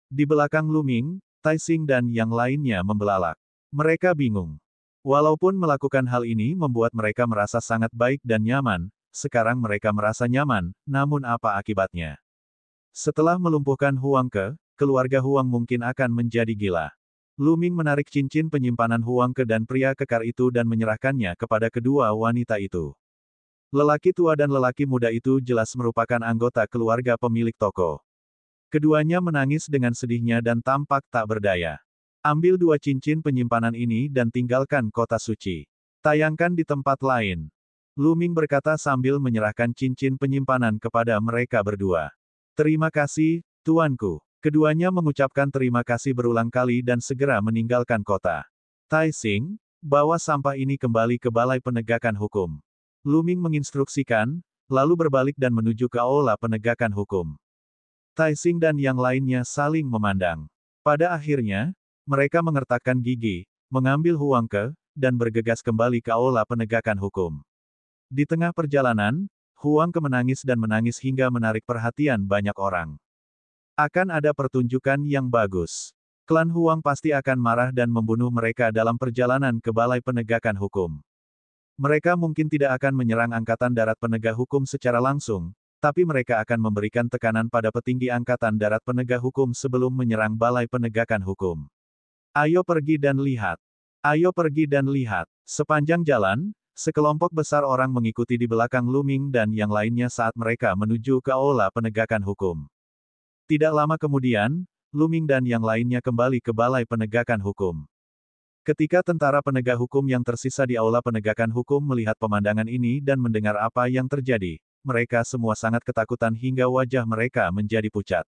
S1: di belakang Lu Ming, Taixing dan yang lainnya membelalak. Mereka bingung. Walaupun melakukan hal ini membuat mereka merasa sangat baik dan nyaman, sekarang mereka merasa nyaman, namun apa akibatnya? Setelah melumpuhkan Huang Ke, keluarga Huang mungkin akan menjadi gila. Lu Ming menarik cincin penyimpanan Huang Ke dan pria kekar itu dan menyerahkannya kepada kedua wanita itu. Lelaki tua dan lelaki muda itu jelas merupakan anggota keluarga pemilik toko. Keduanya menangis dengan sedihnya dan tampak tak berdaya. Ambil dua cincin penyimpanan ini dan tinggalkan kota suci. Tayangkan di tempat lain. Lu Ming berkata sambil menyerahkan cincin penyimpanan kepada mereka berdua. Terima kasih, tuanku. Keduanya mengucapkan terima kasih berulang kali dan segera meninggalkan kota. Taixing, bawa sampah ini kembali ke balai penegakan hukum. Lu Ming menginstruksikan, lalu berbalik dan menuju ke aula penegakan hukum. Taixing dan yang lainnya saling memandang. Pada akhirnya, mereka mengertakkan gigi, mengambil Huang Ke, dan bergegas kembali ke aula penegakan hukum. Di tengah perjalanan, Huang Ke menangis dan menangis hingga menarik perhatian banyak orang. Akan ada pertunjukan yang bagus. Klan Huang pasti akan marah dan membunuh mereka dalam perjalanan ke balai penegakan hukum. Mereka mungkin tidak akan menyerang Angkatan Darat Penegak Hukum secara langsung, tapi mereka akan memberikan tekanan pada petinggi Angkatan Darat Penegak Hukum sebelum menyerang balai penegakan hukum. Ayo pergi dan lihat. Ayo pergi dan lihat. Sepanjang jalan, sekelompok besar orang mengikuti di belakang Lu Ming dan yang lainnya saat mereka menuju ke aula penegakan hukum. Tidak lama kemudian, Lu Ming dan yang lainnya kembali ke balai penegakan hukum. Ketika tentara penegak hukum yang tersisa di aula penegakan hukum melihat pemandangan ini dan mendengar apa yang terjadi, mereka semua sangat ketakutan hingga wajah mereka menjadi pucat.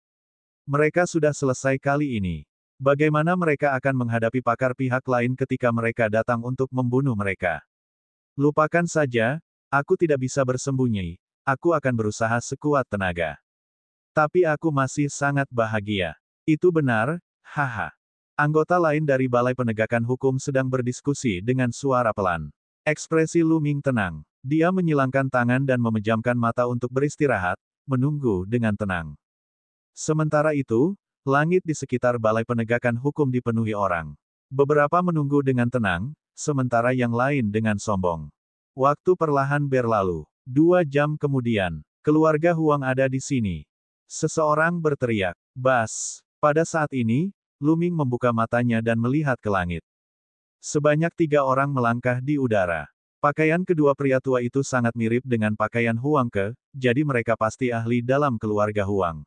S1: Mereka sudah selesai kali ini. Bagaimana mereka akan menghadapi pakar pihak lain ketika mereka datang untuk membunuh mereka? Lupakan saja, aku tidak bisa bersembunyi, aku akan berusaha sekuat tenaga. Tapi aku masih sangat bahagia. Itu benar, haha. Anggota lain dari Balai Penegakan Hukum sedang berdiskusi dengan suara pelan. Ekspresi Lu Ming tenang. Dia menyilangkan tangan dan memejamkan mata untuk beristirahat, menunggu dengan tenang. Sementara itu, langit di sekitar Balai Penegakan Hukum dipenuhi orang. Beberapa menunggu dengan tenang, sementara yang lain dengan sombong. Waktu perlahan berlalu. 2 jam kemudian, keluarga Huang ada di sini. Seseorang berteriak, "Bas!" Pada saat ini, Lu Ming membuka matanya dan melihat ke langit. Sebanyak 3 orang melangkah di udara. Pakaian kedua pria tua itu sangat mirip dengan pakaian Huang Ke, jadi mereka pasti ahli dalam keluarga Huang.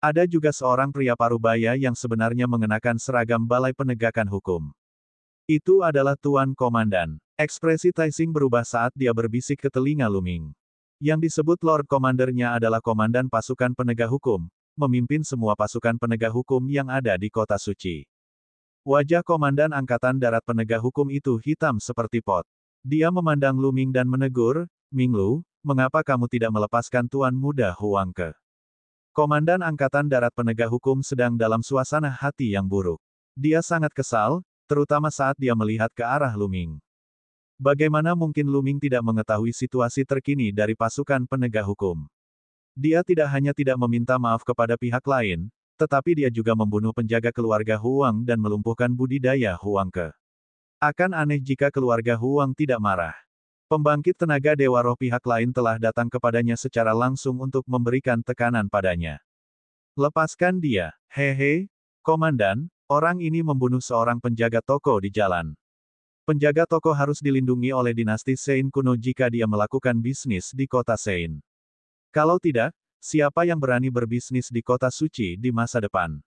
S1: Ada juga seorang pria parubaya yang sebenarnya mengenakan seragam Balai Penegakan Hukum. Itu adalah Tuan Komandan. Ekspresi Taixing berubah saat dia berbisik ke telinga Lu Ming. Yang disebut Lord Commander-nya adalah Komandan Pasukan Penegak Hukum, memimpin semua pasukan penegak hukum yang ada di Kota Suci. Wajah Komandan Angkatan Darat Penegak Hukum itu hitam seperti pot. Dia memandang Lu Ming dan menegur, "Ming Lu, mengapa kamu tidak melepaskan Tuan Muda Huang Ke?" Komandan Angkatan Darat Penegak Hukum sedang dalam suasana hati yang buruk. Dia sangat kesal, terutama saat dia melihat ke arah Lu Ming. Bagaimana mungkin Lu Ming tidak mengetahui situasi terkini dari pasukan penegak hukum? Dia tidak hanya tidak meminta maaf kepada pihak lain, tetapi dia juga membunuh penjaga keluarga Huang dan melumpuhkan budidaya Huang Ke. Akan aneh jika keluarga Huang tidak marah. Pembangkit tenaga Dewa Roh pihak lain telah datang kepadanya secara langsung untuk memberikan tekanan padanya. Lepaskan dia, hehe, Komandan, orang ini membunuh seorang penjaga toko di jalan. Penjaga toko harus dilindungi oleh dinasti Sein kuno jika dia melakukan bisnis di kota Sein. Kalau tidak, siapa yang berani berbisnis di kota suci di masa depan?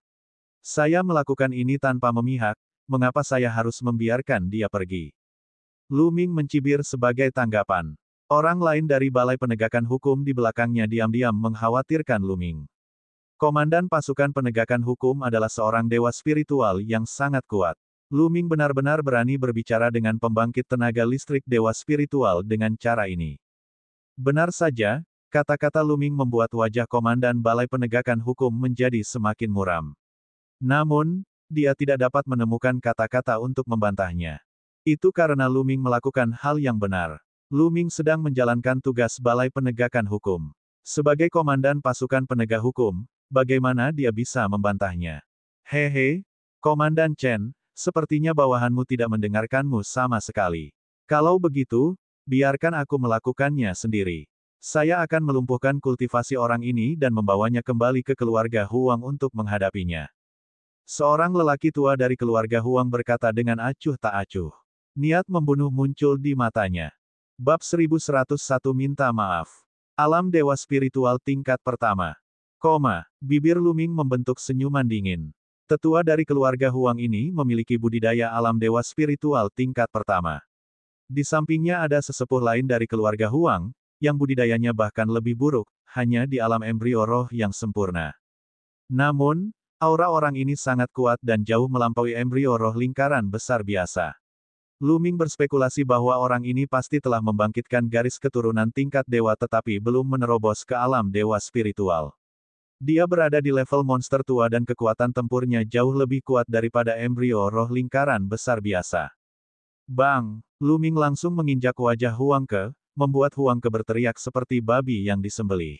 S1: Saya melakukan ini tanpa memihak, mengapa saya harus membiarkan dia pergi? Lu Ming mencibir sebagai tanggapan. Orang lain dari Balai Penegakan Hukum di belakangnya diam-diam mengkhawatirkan Lu Ming. Komandan Pasukan Penegakan Hukum adalah seorang dewa spiritual yang sangat kuat. Lu Ming benar-benar berani berbicara dengan pembangkit tenaga listrik dewa spiritual dengan cara ini. Benar saja, kata-kata Lu Ming membuat wajah Komandan Balai Penegakan Hukum menjadi semakin muram. Namun, dia tidak dapat menemukan kata-kata untuk membantahnya. Itu karena Luming melakukan hal yang benar. Luming sedang menjalankan tugas Balai Penegakan Hukum. Sebagai komandan pasukan penegak hukum, bagaimana dia bisa membantahnya? Hehe, Komandan Chen, sepertinya bawahanmu tidak mendengarkanmu sama sekali. Kalau begitu, biarkan aku melakukannya sendiri. Saya akan melumpuhkan kultivasi orang ini dan membawanya kembali ke keluarga Huang untuk menghadapinya. Seorang lelaki tua dari keluarga Huang berkata dengan acuh tak acuh. Niat membunuh muncul di matanya. Bab 1101 minta maaf. Alam Dewa Spiritual tingkat pertama. Bibir Luming membentuk senyuman dingin. Tetua dari keluarga Huang ini memiliki budidaya alam dewa spiritual tingkat pertama. Di sampingnya ada sesepuh lain dari keluarga Huang, yang budidayanya bahkan lebih buruk, hanya di alam embrio roh yang sempurna. Namun, aura orang ini sangat kuat dan jauh melampaui embrio roh lingkaran besar biasa. Luming berspekulasi bahwa orang ini pasti telah membangkitkan garis keturunan tingkat dewa tetapi belum menerobos ke alam dewa spiritual. Dia berada di level monster tua dan kekuatan tempurnya jauh lebih kuat daripada embrio roh lingkaran besar biasa. Bang! Luming langsung menginjak wajah Huang Ke, membuat Huang Ke berteriak seperti babi yang disembelih.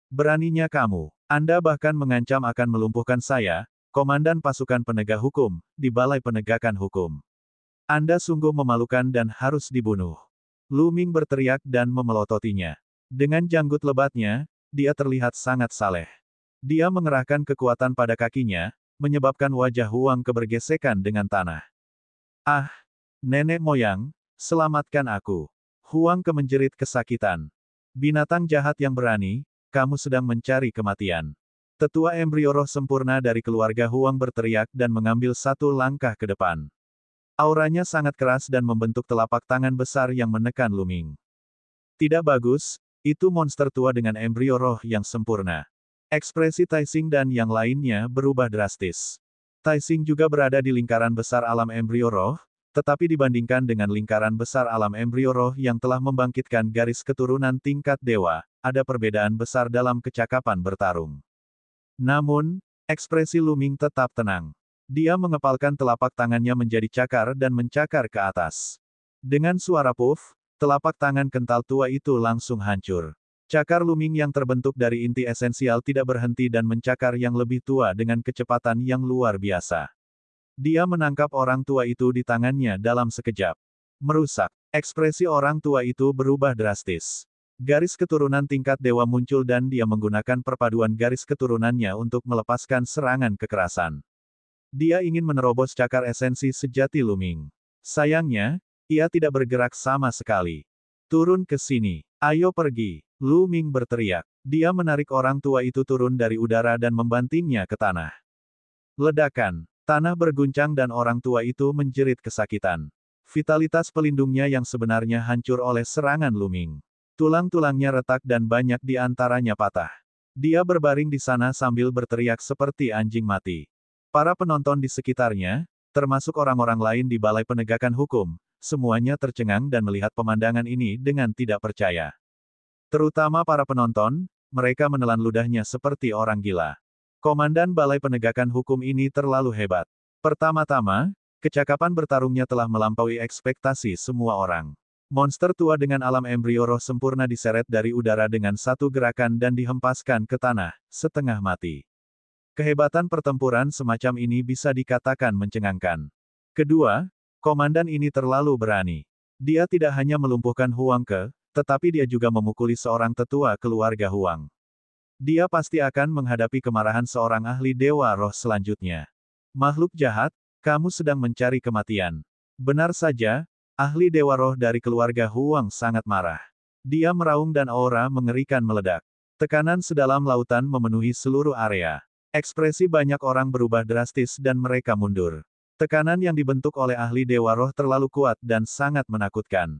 S1: Beraninya kamu, Anda bahkan mengancam akan melumpuhkan saya, komandan pasukan penegak hukum, di Balai Penegakan Hukum. Anda sungguh memalukan dan harus dibunuh. Luming berteriak dan memelototinya. Dengan janggut lebatnya, dia terlihat sangat saleh. Dia mengerahkan kekuatan pada kakinya, menyebabkan wajah Huang Ke bergesekan dengan tanah. Ah! Nenek moyang, selamatkan aku. Huang Ke menjerit kesakitan. Binatang jahat yang berani, kamu sedang mencari kematian. Tetua embrio roh sempurna dari keluarga Huang berteriak dan mengambil satu langkah ke depan. Auranya sangat keras dan membentuk telapak tangan besar yang menekan Luming. Tidak bagus, itu monster tua dengan embrio roh yang sempurna. Ekspresi Taixing dan yang lainnya berubah drastis. Taixing juga berada di lingkaran besar alam embrio roh, tetapi dibandingkan dengan lingkaran besar alam embrio roh yang telah membangkitkan garis keturunan tingkat dewa, ada perbedaan besar dalam kecakapan bertarung. Namun, ekspresi Luming tetap tenang. Dia mengepalkan telapak tangannya menjadi cakar dan mencakar ke atas. Dengan suara puff, telapak tangan kental tua itu langsung hancur. Cakar Luming yang terbentuk dari inti esensial tidak berhenti dan mencakar yang lebih tua dengan kecepatan yang luar biasa. Dia menangkap orang tua itu di tangannya dalam sekejap. Merusak. Ekspresi orang tua itu berubah drastis. Garis keturunan tingkat dewa muncul dan dia menggunakan perpaduan garis keturunannya untuk melepaskan serangan kekerasan. Dia ingin menerobos cakar esensi sejati Luming. Sayangnya, ia tidak bergerak sama sekali. Turun ke sini. Ayo pergi. Luming berteriak. Dia menarik orang tua itu turun dari udara dan membantingnya ke tanah. Ledakan. Tanah berguncang dan orang tua itu menjerit kesakitan. Vitalitas pelindungnya yang sebenarnya hancur oleh serangan Luming. Tulang-tulangnya retak dan banyak di antaranya patah. Dia berbaring di sana sambil berteriak seperti anjing mati. Para penonton di sekitarnya, termasuk orang-orang lain di Balai Penegakan Hukum, semuanya tercengang dan melihat pemandangan ini dengan tidak percaya. Terutama para penonton, mereka menelan ludahnya seperti orang gila. Komandan Balai Penegakan Hukum ini terlalu hebat. Pertama-tama, kecakapan bertarungnya telah melampaui ekspektasi semua orang. Monster tua dengan alam embrio roh sempurna diseret dari udara dengan satu gerakan dan dihempaskan ke tanah, setengah mati. Kehebatan pertempuran semacam ini bisa dikatakan mencengangkan. Kedua, komandan ini terlalu berani. Dia tidak hanya melumpuhkan Huang Ke, tetapi dia juga memukuli seorang tetua keluarga Huang. Dia pasti akan menghadapi kemarahan seorang ahli dewa roh selanjutnya. Makhluk jahat, kamu sedang mencari kematian. Benar saja, ahli dewa roh dari keluarga Huang sangat marah. Dia meraung dan aura mengerikan meledak. Tekanan sedalam lautan memenuhi seluruh area. Ekspresi banyak orang berubah drastis dan mereka mundur. Tekanan yang dibentuk oleh ahli dewa roh terlalu kuat dan sangat menakutkan.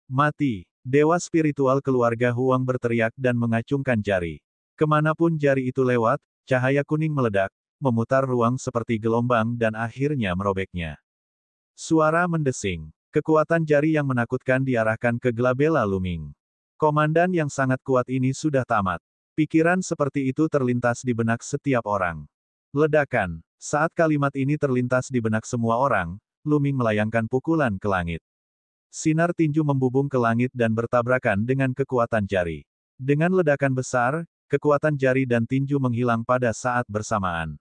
S1: Mati! Dewa spiritual keluarga Huang berteriak dan mengacungkan jari. Kemanapun jari itu lewat, cahaya kuning meledak, memutar ruang seperti gelombang dan akhirnya merobeknya. Suara mendesing. Kekuatan jari yang menakutkan diarahkan ke Glabella Luming. Komandan yang sangat kuat ini sudah tamat. Pikiran seperti itu terlintas di benak setiap orang. Ledakan. Saat kalimat ini terlintas di benak semua orang, Luming melayangkan pukulan ke langit. Sinar tinju membubung ke langit dan bertabrakan dengan kekuatan jari. Dengan ledakan besar, kekuatan jari dan tinju menghilang pada saat bersamaan.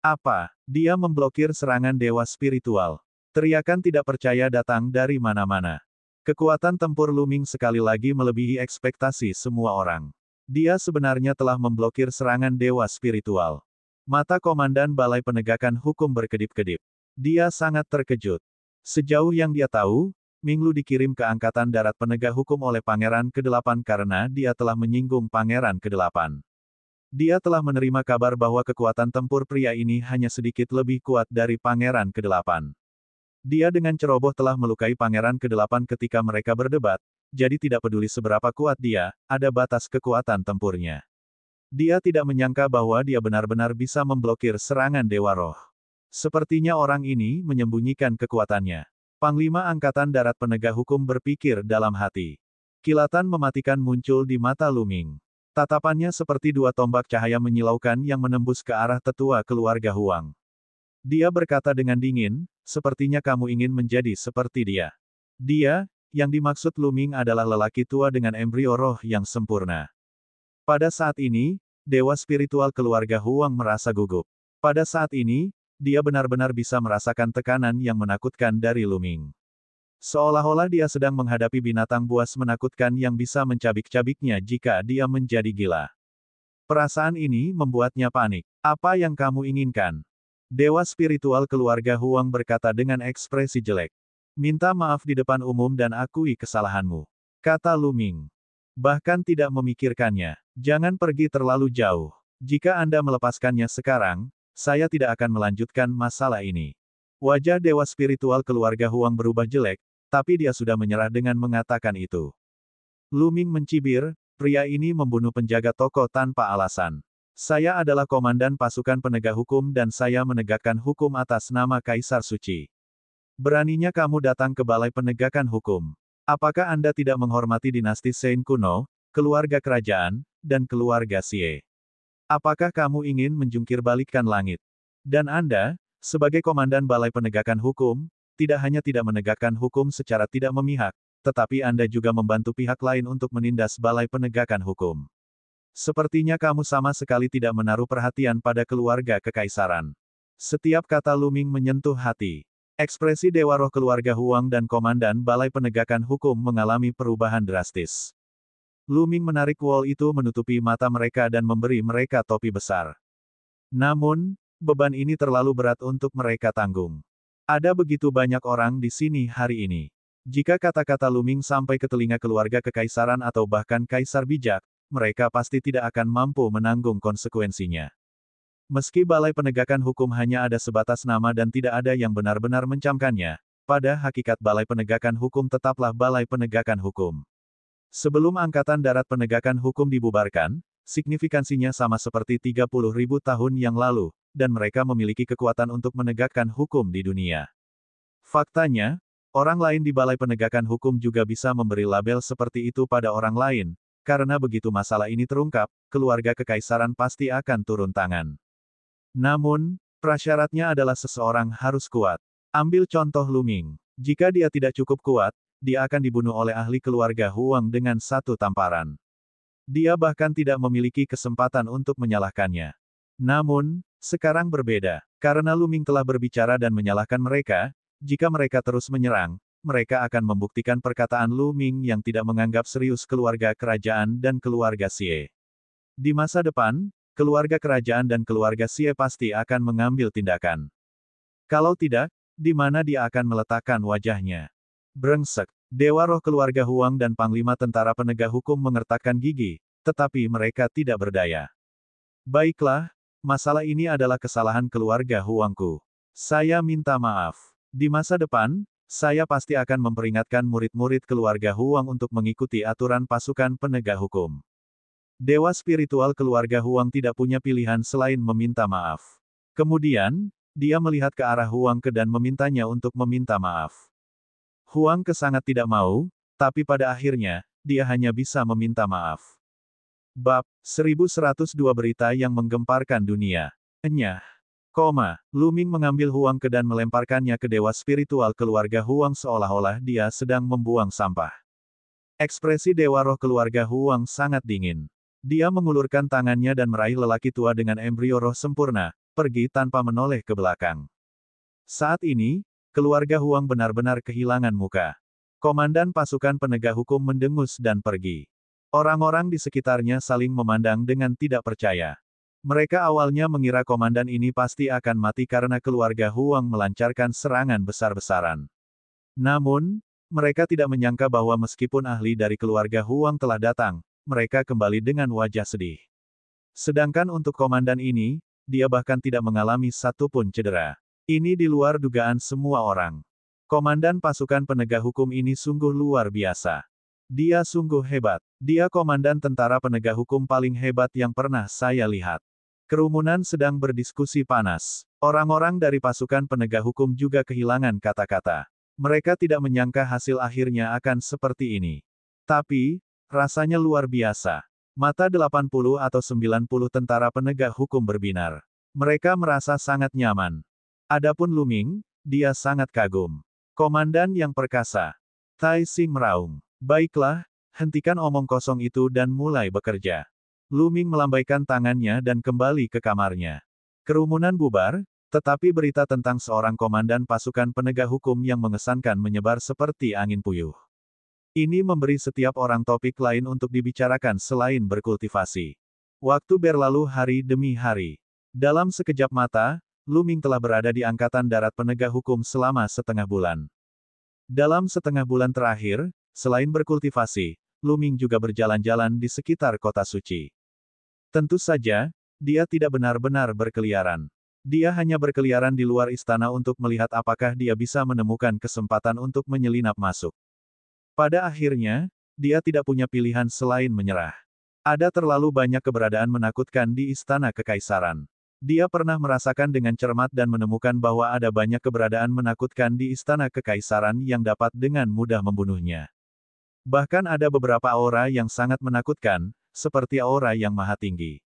S1: Apa? Dia memblokir serangan dewa spiritual. Teriakan tidak percaya datang dari mana-mana. Kekuatan tempur Luming sekali lagi melebihi ekspektasi semua orang. Dia sebenarnya telah memblokir serangan dewa spiritual. Mata Komandan Balai Penegakan Hukum berkedip-kedip. Dia sangat terkejut. Sejauh yang dia tahu, Minglu dikirim ke Angkatan Darat Penegak Hukum oleh Pangeran ke-8 karena dia telah menyinggung Pangeran ke-8. Dia telah menerima kabar bahwa kekuatan tempur pria ini hanya sedikit lebih kuat dari Pangeran ke-8. Dia dengan ceroboh telah melukai Pangeran ke-8 ketika mereka berdebat, jadi tidak peduli seberapa kuat dia, ada batas kekuatan tempurnya. Dia tidak menyangka bahwa dia benar-benar bisa memblokir serangan Dewa Roh. Sepertinya orang ini menyembunyikan kekuatannya. Panglima Angkatan Darat Penegak Hukum berpikir dalam hati. Kilatan mematikan muncul di mata Luming. Tatapannya seperti dua tombak cahaya menyilaukan yang menembus ke arah tetua keluarga Huang. Dia berkata dengan dingin, sepertinya kamu ingin menjadi seperti dia. Dia, yang dimaksud Luming adalah lelaki tua dengan embrio roh yang sempurna. Pada saat ini, dewa spiritual keluarga Huang merasa gugup. Pada saat ini, dia benar-benar bisa merasakan tekanan yang menakutkan dari Luming. Seolah-olah dia sedang menghadapi binatang buas menakutkan yang bisa mencabik-cabiknya jika dia menjadi gila. Perasaan ini membuatnya panik. Apa yang kamu inginkan? Dewa spiritual keluarga Huang berkata dengan ekspresi jelek. Minta maaf di depan umum dan akui kesalahanmu. Kata Luming. Bahkan tidak memikirkannya. Jangan pergi terlalu jauh. Jika Anda melepaskannya sekarang, saya tidak akan melanjutkan masalah ini. Wajah dewa spiritual keluarga Huang berubah jelek, tapi dia sudah menyerah dengan mengatakan itu. Luming mencibir, pria ini membunuh penjaga toko tanpa alasan. Saya adalah komandan pasukan penegak hukum dan saya menegakkan hukum atas nama Kaisar Suci. Beraninya kamu datang ke Balai Penegakan Hukum. Apakah Anda tidak menghormati dinasti Sein kuno, keluarga kerajaan, dan keluarga Xie? Apakah kamu ingin menjungkir balikkan langit? Dan Anda, sebagai komandan Balai Penegakan Hukum, tidak hanya tidak menegakkan hukum secara tidak memihak, tetapi Anda juga membantu pihak lain untuk menindas Balai Penegakan Hukum. Sepertinya kamu sama sekali tidak menaruh perhatian pada keluarga kekaisaran. Setiap kata Luming menyentuh hati. Ekspresi Dewa Roh keluarga Huang dan komandan Balai Penegakan Hukum mengalami perubahan drastis. Luming menarik wol itu menutupi mata mereka dan memberi mereka topi besar. Namun, beban ini terlalu berat untuk mereka tanggung. Ada begitu banyak orang di sini hari ini. Jika kata-kata Luming sampai ke telinga keluarga kekaisaran atau bahkan kaisar bijak, mereka pasti tidak akan mampu menanggung konsekuensinya. Meski Balai Penegakan Hukum hanya ada sebatas nama dan tidak ada yang benar-benar mencamkannya, pada hakikat Balai Penegakan Hukum tetaplah Balai Penegakan Hukum. Sebelum Angkatan Darat Penegakan Hukum dibubarkan, signifikansinya sama seperti 30.000 tahun yang lalu, dan mereka memiliki kekuatan untuk menegakkan hukum di dunia. Faktanya, orang lain di Balai Penegakan Hukum juga bisa memberi label seperti itu pada orang lain, karena begitu masalah ini terungkap, keluarga kekaisaran pasti akan turun tangan. Namun, prasyaratnya adalah seseorang harus kuat. Ambil contoh Luming. Jika dia tidak cukup kuat, dia akan dibunuh oleh ahli keluarga Huang dengan satu tamparan. Dia bahkan tidak memiliki kesempatan untuk menyalahkannya. Namun, sekarang berbeda. Karena Luming telah berbicara dan menyalahkan mereka, jika mereka terus menyerang, mereka akan membuktikan perkataan Luming yang tidak menganggap serius keluarga kerajaan dan keluarga Xie. Di masa depan, keluarga kerajaan dan keluarga Xie pasti akan mengambil tindakan. Kalau tidak, di mana dia akan meletakkan wajahnya? Brengsek. Dewa Roh keluarga Huang dan Panglima Tentara Penegak Hukum mengertakkan gigi, tetapi mereka tidak berdaya. Baiklah, masalah ini adalah kesalahan keluarga Huangku. Saya minta maaf. Di masa depan, saya pasti akan memperingatkan murid-murid keluarga Huang untuk mengikuti aturan pasukan penegak hukum. Dewa spiritual keluarga Huang tidak punya pilihan selain meminta maaf. Kemudian, dia melihat ke arah Huang Ke dan memintanya untuk meminta maaf. Huang Ke sangat tidak mau, tapi pada akhirnya, dia hanya bisa meminta maaf. Bab 1102 Berita yang Menggemparkan Dunia. Enyah. Lu Ming mengambil Huang Ke dan melemparkannya ke dewa spiritual keluarga Huang seolah-olah dia sedang membuang sampah. Ekspresi dewa roh keluarga Huang sangat dingin. Dia mengulurkan tangannya dan meraih lelaki tua dengan embrio roh sempurna, pergi tanpa menoleh ke belakang. Saat ini, keluarga Huang benar-benar kehilangan muka. Komandan pasukan penegak hukum mendengus dan pergi. Orang-orang di sekitarnya saling memandang dengan tidak percaya. Mereka awalnya mengira komandan ini pasti akan mati karena keluarga Huang melancarkan serangan besar-besaran. Namun, mereka tidak menyangka bahwa meskipun ahli dari keluarga Huang telah datang, mereka kembali dengan wajah sedih. Sedangkan untuk komandan ini, dia bahkan tidak mengalami satupun cedera. Ini di luar dugaan semua orang. Komandan pasukan penegak hukum ini sungguh luar biasa. Dia sungguh hebat. Dia komandan tentara penegak hukum paling hebat yang pernah saya lihat. Kerumunan sedang berdiskusi panas. Orang-orang dari pasukan penegak hukum juga kehilangan kata-kata. Mereka tidak menyangka hasil akhirnya akan seperti ini. Tapi, rasanya luar biasa. Mata 80 atau 90 tentara penegak hukum berbinar. Mereka merasa sangat nyaman. Adapun Lu Ming, dia sangat kagum. Komandan yang perkasa. Tai Xing meraung. Baiklah, hentikan omong kosong itu dan mulai bekerja. Lu Ming melambaikan tangannya dan kembali ke kamarnya. Kerumunan bubar, tetapi berita tentang seorang komandan pasukan penegak hukum yang mengesankan menyebar seperti angin puyuh. Ini memberi setiap orang topik lain untuk dibicarakan selain berkultivasi. Waktu berlalu hari demi hari. Dalam sekejap mata, Lu Ming telah berada di Angkatan Darat Penegak Hukum selama setengah bulan. Dalam setengah bulan terakhir, selain berkultivasi, Lu Ming juga berjalan-jalan di sekitar kota suci. Tentu saja, dia tidak benar-benar berkeliaran. Dia hanya berkeliaran di luar istana untuk melihat apakah dia bisa menemukan kesempatan untuk menyelinap masuk. Pada akhirnya, dia tidak punya pilihan selain menyerah. Ada terlalu banyak keberadaan menakutkan di istana kekaisaran. Dia pernah merasakan dengan cermat dan menemukan bahwa ada banyak keberadaan menakutkan di istana kekaisaran yang dapat dengan mudah membunuhnya. Bahkan ada beberapa aura yang sangat menakutkan, seperti aura yang maha tinggi.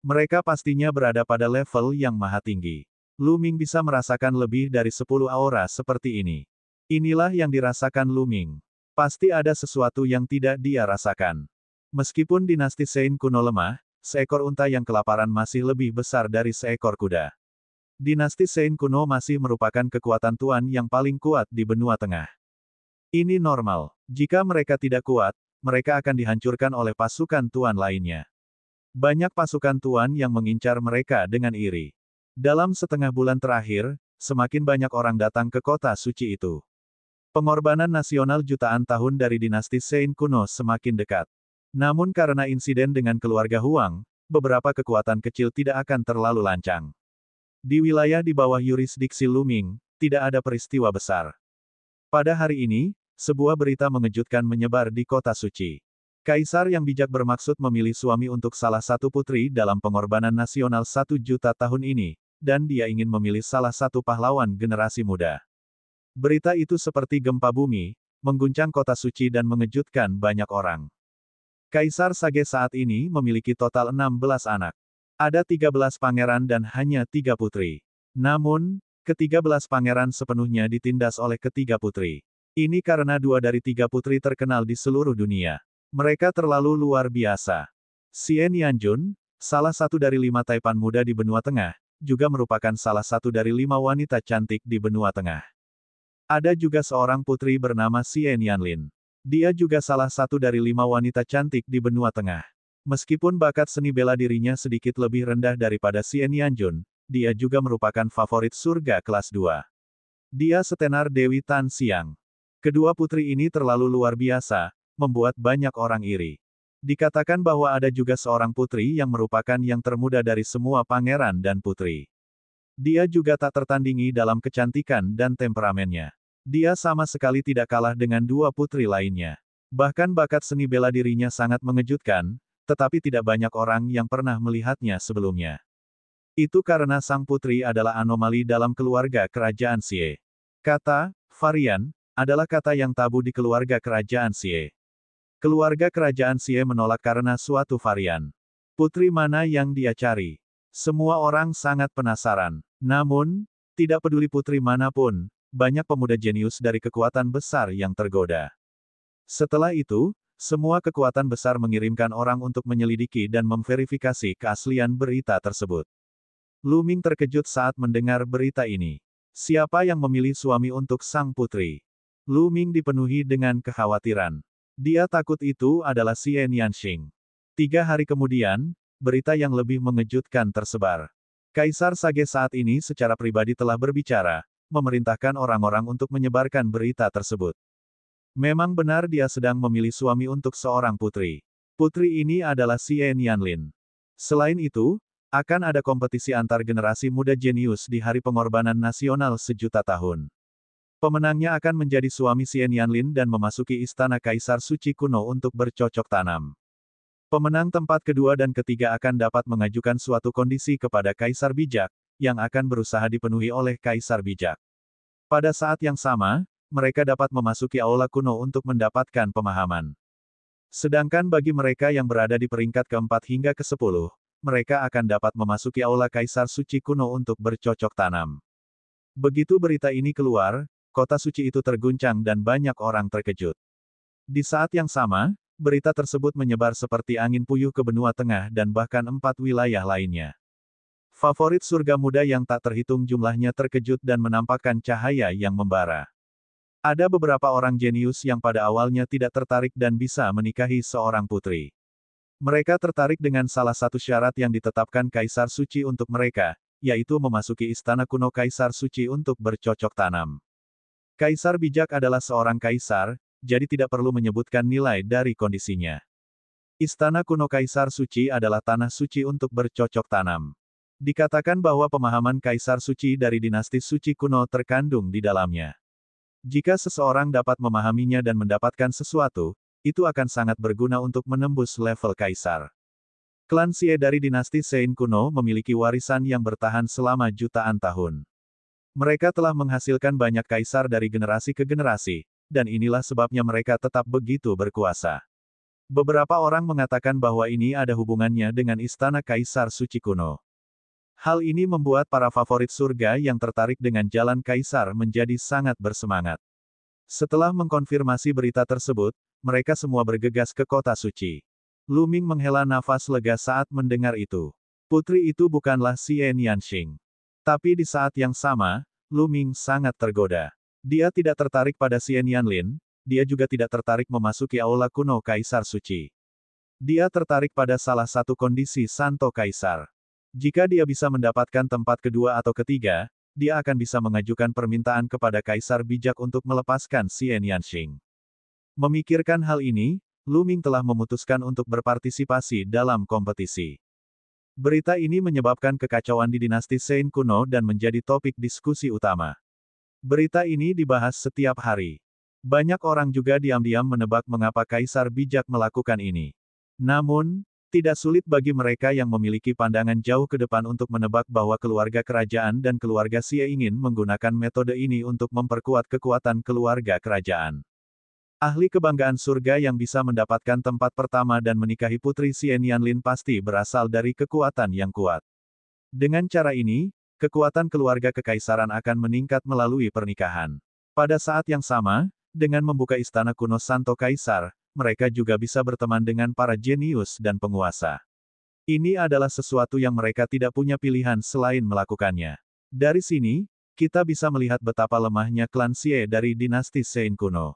S1: Mereka pastinya berada pada level yang maha tinggi. Lu Ming bisa merasakan lebih dari 10 aura seperti ini. Inilah yang dirasakan Lu Ming. Pasti ada sesuatu yang tidak dia rasakan. Meskipun dinasti Sein kuno lemah, seekor unta yang kelaparan masih lebih besar dari seekor kuda. Dinasti Sein kuno masih merupakan kekuatan tuan yang paling kuat di benua tengah. Ini normal. Jika mereka tidak kuat, mereka akan dihancurkan oleh pasukan tuan lainnya. Banyak pasukan tuan yang mengincar mereka dengan iri. Dalam setengah bulan terakhir, semakin banyak orang datang ke kota suci itu. Pengorbanan nasional jutaan tahun dari dinasti Sein kuno semakin dekat. Namun karena insiden dengan keluarga Huang, beberapa kekuatan kecil tidak akan terlalu lancang. Di wilayah di bawah yurisdiksi Lu Ming, tidak ada peristiwa besar. Pada hari ini, sebuah berita mengejutkan menyebar di kota suci. Kaisar yang bijak bermaksud memilih suami untuk salah satu putri dalam pengorbanan nasional 1 juta tahun ini, dan dia ingin memilih salah satu pahlawan generasi muda. Berita itu seperti gempa bumi, mengguncang kota suci dan mengejutkan banyak orang. Kaisar Sage saat ini memiliki total 16 anak. Ada 13 pangeran dan hanya 3 putri. Namun, ke-13 pangeran sepenuhnya ditindas oleh ketiga putri. Ini karena 2 dari 3 putri terkenal di seluruh dunia. Mereka terlalu luar biasa. Xie Nianjun, salah satu dari 5 taipan muda di benua tengah, juga merupakan salah satu dari 5 wanita cantik di benua tengah. Ada juga seorang putri bernama Xie Nianlin. Dia juga salah satu dari 5 wanita cantik di benua tengah. Meskipun bakat seni bela dirinya sedikit lebih rendah daripada Xie Nianjun, dia juga merupakan favorit surga kelas 2. Dia setenar Dewi Tan Xiang. Kedua putri ini terlalu luar biasa, membuat banyak orang iri. Dikatakan bahwa ada juga seorang putri yang merupakan yang termuda dari semua pangeran dan putri. Dia juga tak tertandingi dalam kecantikan dan temperamennya. Dia sama sekali tidak kalah dengan 2 putri lainnya. Bahkan bakat seni bela dirinya sangat mengejutkan, tetapi tidak banyak orang yang pernah melihatnya sebelumnya. Itu karena sang putri adalah anomali dalam keluarga kerajaan Xie. Kata, varian, adalah kata yang tabu di keluarga kerajaan Xie. Keluarga kerajaan Xie menolak karena suatu varian. Putri mana yang dia cari? Semua orang sangat penasaran. Namun, tidak peduli putri manapun, banyak pemuda jenius dari kekuatan besar yang tergoda. Setelah itu, semua kekuatan besar mengirimkan orang untuk menyelidiki dan memverifikasi keaslian berita tersebut. Lu Ming terkejut saat mendengar berita ini. Siapa yang memilih suami untuk sang putri? Lu Ming dipenuhi dengan kekhawatiran. Dia takut itu adalah Xie Nianxing. 3 hari kemudian, berita yang lebih mengejutkan tersebar. Kaisar Sage saat ini secara pribadi telah berbicara, memerintahkan orang-orang untuk menyebarkan berita tersebut. Memang benar dia sedang memilih suami untuk seorang putri. Putri ini adalah Xie Nianlin. Selain itu, akan ada kompetisi antar generasi muda jenius di Hari Pengorbanan Nasional Sejuta Tahun. Pemenangnya akan menjadi suami Xie Nianlin dan memasuki Istana Kaisar Suci kuno untuk bercocok tanam. Pemenang tempat kedua dan ketiga akan dapat mengajukan suatu kondisi kepada Kaisar Bijak, yang akan berusaha dipenuhi oleh Kaisar Bijak. Pada saat yang sama, mereka dapat memasuki aula kuno untuk mendapatkan pemahaman. Sedangkan bagi mereka yang berada di peringkat keempat hingga ke-10, mereka akan dapat memasuki aula Kaisar Suci kuno untuk bercocok tanam. Begitu berita ini keluar, kota suci itu terguncang dan banyak orang terkejut. Di saat yang sama, berita tersebut menyebar seperti angin puyuh ke benua tengah dan bahkan 4 wilayah lainnya. Favorit surga muda yang tak terhitung jumlahnya terkejut dan menampakkan cahaya yang membara. Ada beberapa orang jenius yang pada awalnya tidak tertarik dan bisa menikahi seorang putri. Mereka tertarik dengan salah satu syarat yang ditetapkan Kaisar Suci untuk mereka, yaitu memasuki istana kuno Kaisar Suci untuk bercocok tanam. Kaisar Bijak adalah seorang kaisar, jadi tidak perlu menyebutkan nilai dari kondisinya. Istana kuno Kaisar Suci adalah tanah suci untuk bercocok tanam. Dikatakan bahwa pemahaman Kaisar Suci dari dinasti suci kuno terkandung di dalamnya. Jika seseorang dapat memahaminya dan mendapatkan sesuatu, itu akan sangat berguna untuk menembus level kaisar. Klan Xie dari dinasti Sein kuno memiliki warisan yang bertahan selama jutaan tahun. Mereka telah menghasilkan banyak kaisar dari generasi ke generasi, dan inilah sebabnya mereka tetap begitu berkuasa. Beberapa orang mengatakan bahwa ini ada hubungannya dengan Istana Kaisar Suci kuno. Hal ini membuat para favorit surga yang tertarik dengan jalan kaisar menjadi sangat bersemangat. Setelah mengkonfirmasi berita tersebut, mereka semua bergegas ke kota suci. Lu Ming menghela nafas lega saat mendengar itu. Putri itu bukanlah Xie Nianxing. Tapi di saat yang sama, Lu Ming sangat tergoda. Dia tidak tertarik pada Xie Nianlin, dia juga tidak tertarik memasuki aula kuno Kaisar Suci. Dia tertarik pada salah satu kondisi Santo Kaisar. Jika dia bisa mendapatkan tempat kedua atau ketiga, dia akan bisa mengajukan permintaan kepada Kaisar Bijak untuk melepaskan Xie Nianxing. Memikirkan hal ini, Lu Ming telah memutuskan untuk berpartisipasi dalam kompetisi. Berita ini menyebabkan kekacauan di dinasti Sein kuno dan menjadi topik diskusi utama. Berita ini dibahas setiap hari. Banyak orang juga diam-diam menebak mengapa Kaisar Bijak melakukan ini. Namun, tidak sulit bagi mereka yang memiliki pandangan jauh ke depan untuk menebak bahwa keluarga kerajaan dan keluarga Xie ingin menggunakan metode ini untuk memperkuat kekuatan keluarga kerajaan. Ahli kebanggaan surga yang bisa mendapatkan tempat pertama dan menikahi putri Xie Nianlin pasti berasal dari kekuatan yang kuat. Dengan cara ini, kekuatan keluarga kekaisaran akan meningkat melalui pernikahan. Pada saat yang sama, dengan membuka istana kuno Santo Kaisar, mereka juga bisa berteman dengan para jenius dan penguasa. Ini adalah sesuatu yang mereka tidak punya pilihan selain melakukannya. Dari sini, kita bisa melihat betapa lemahnya klan Xie dari dinasti Sein kuno.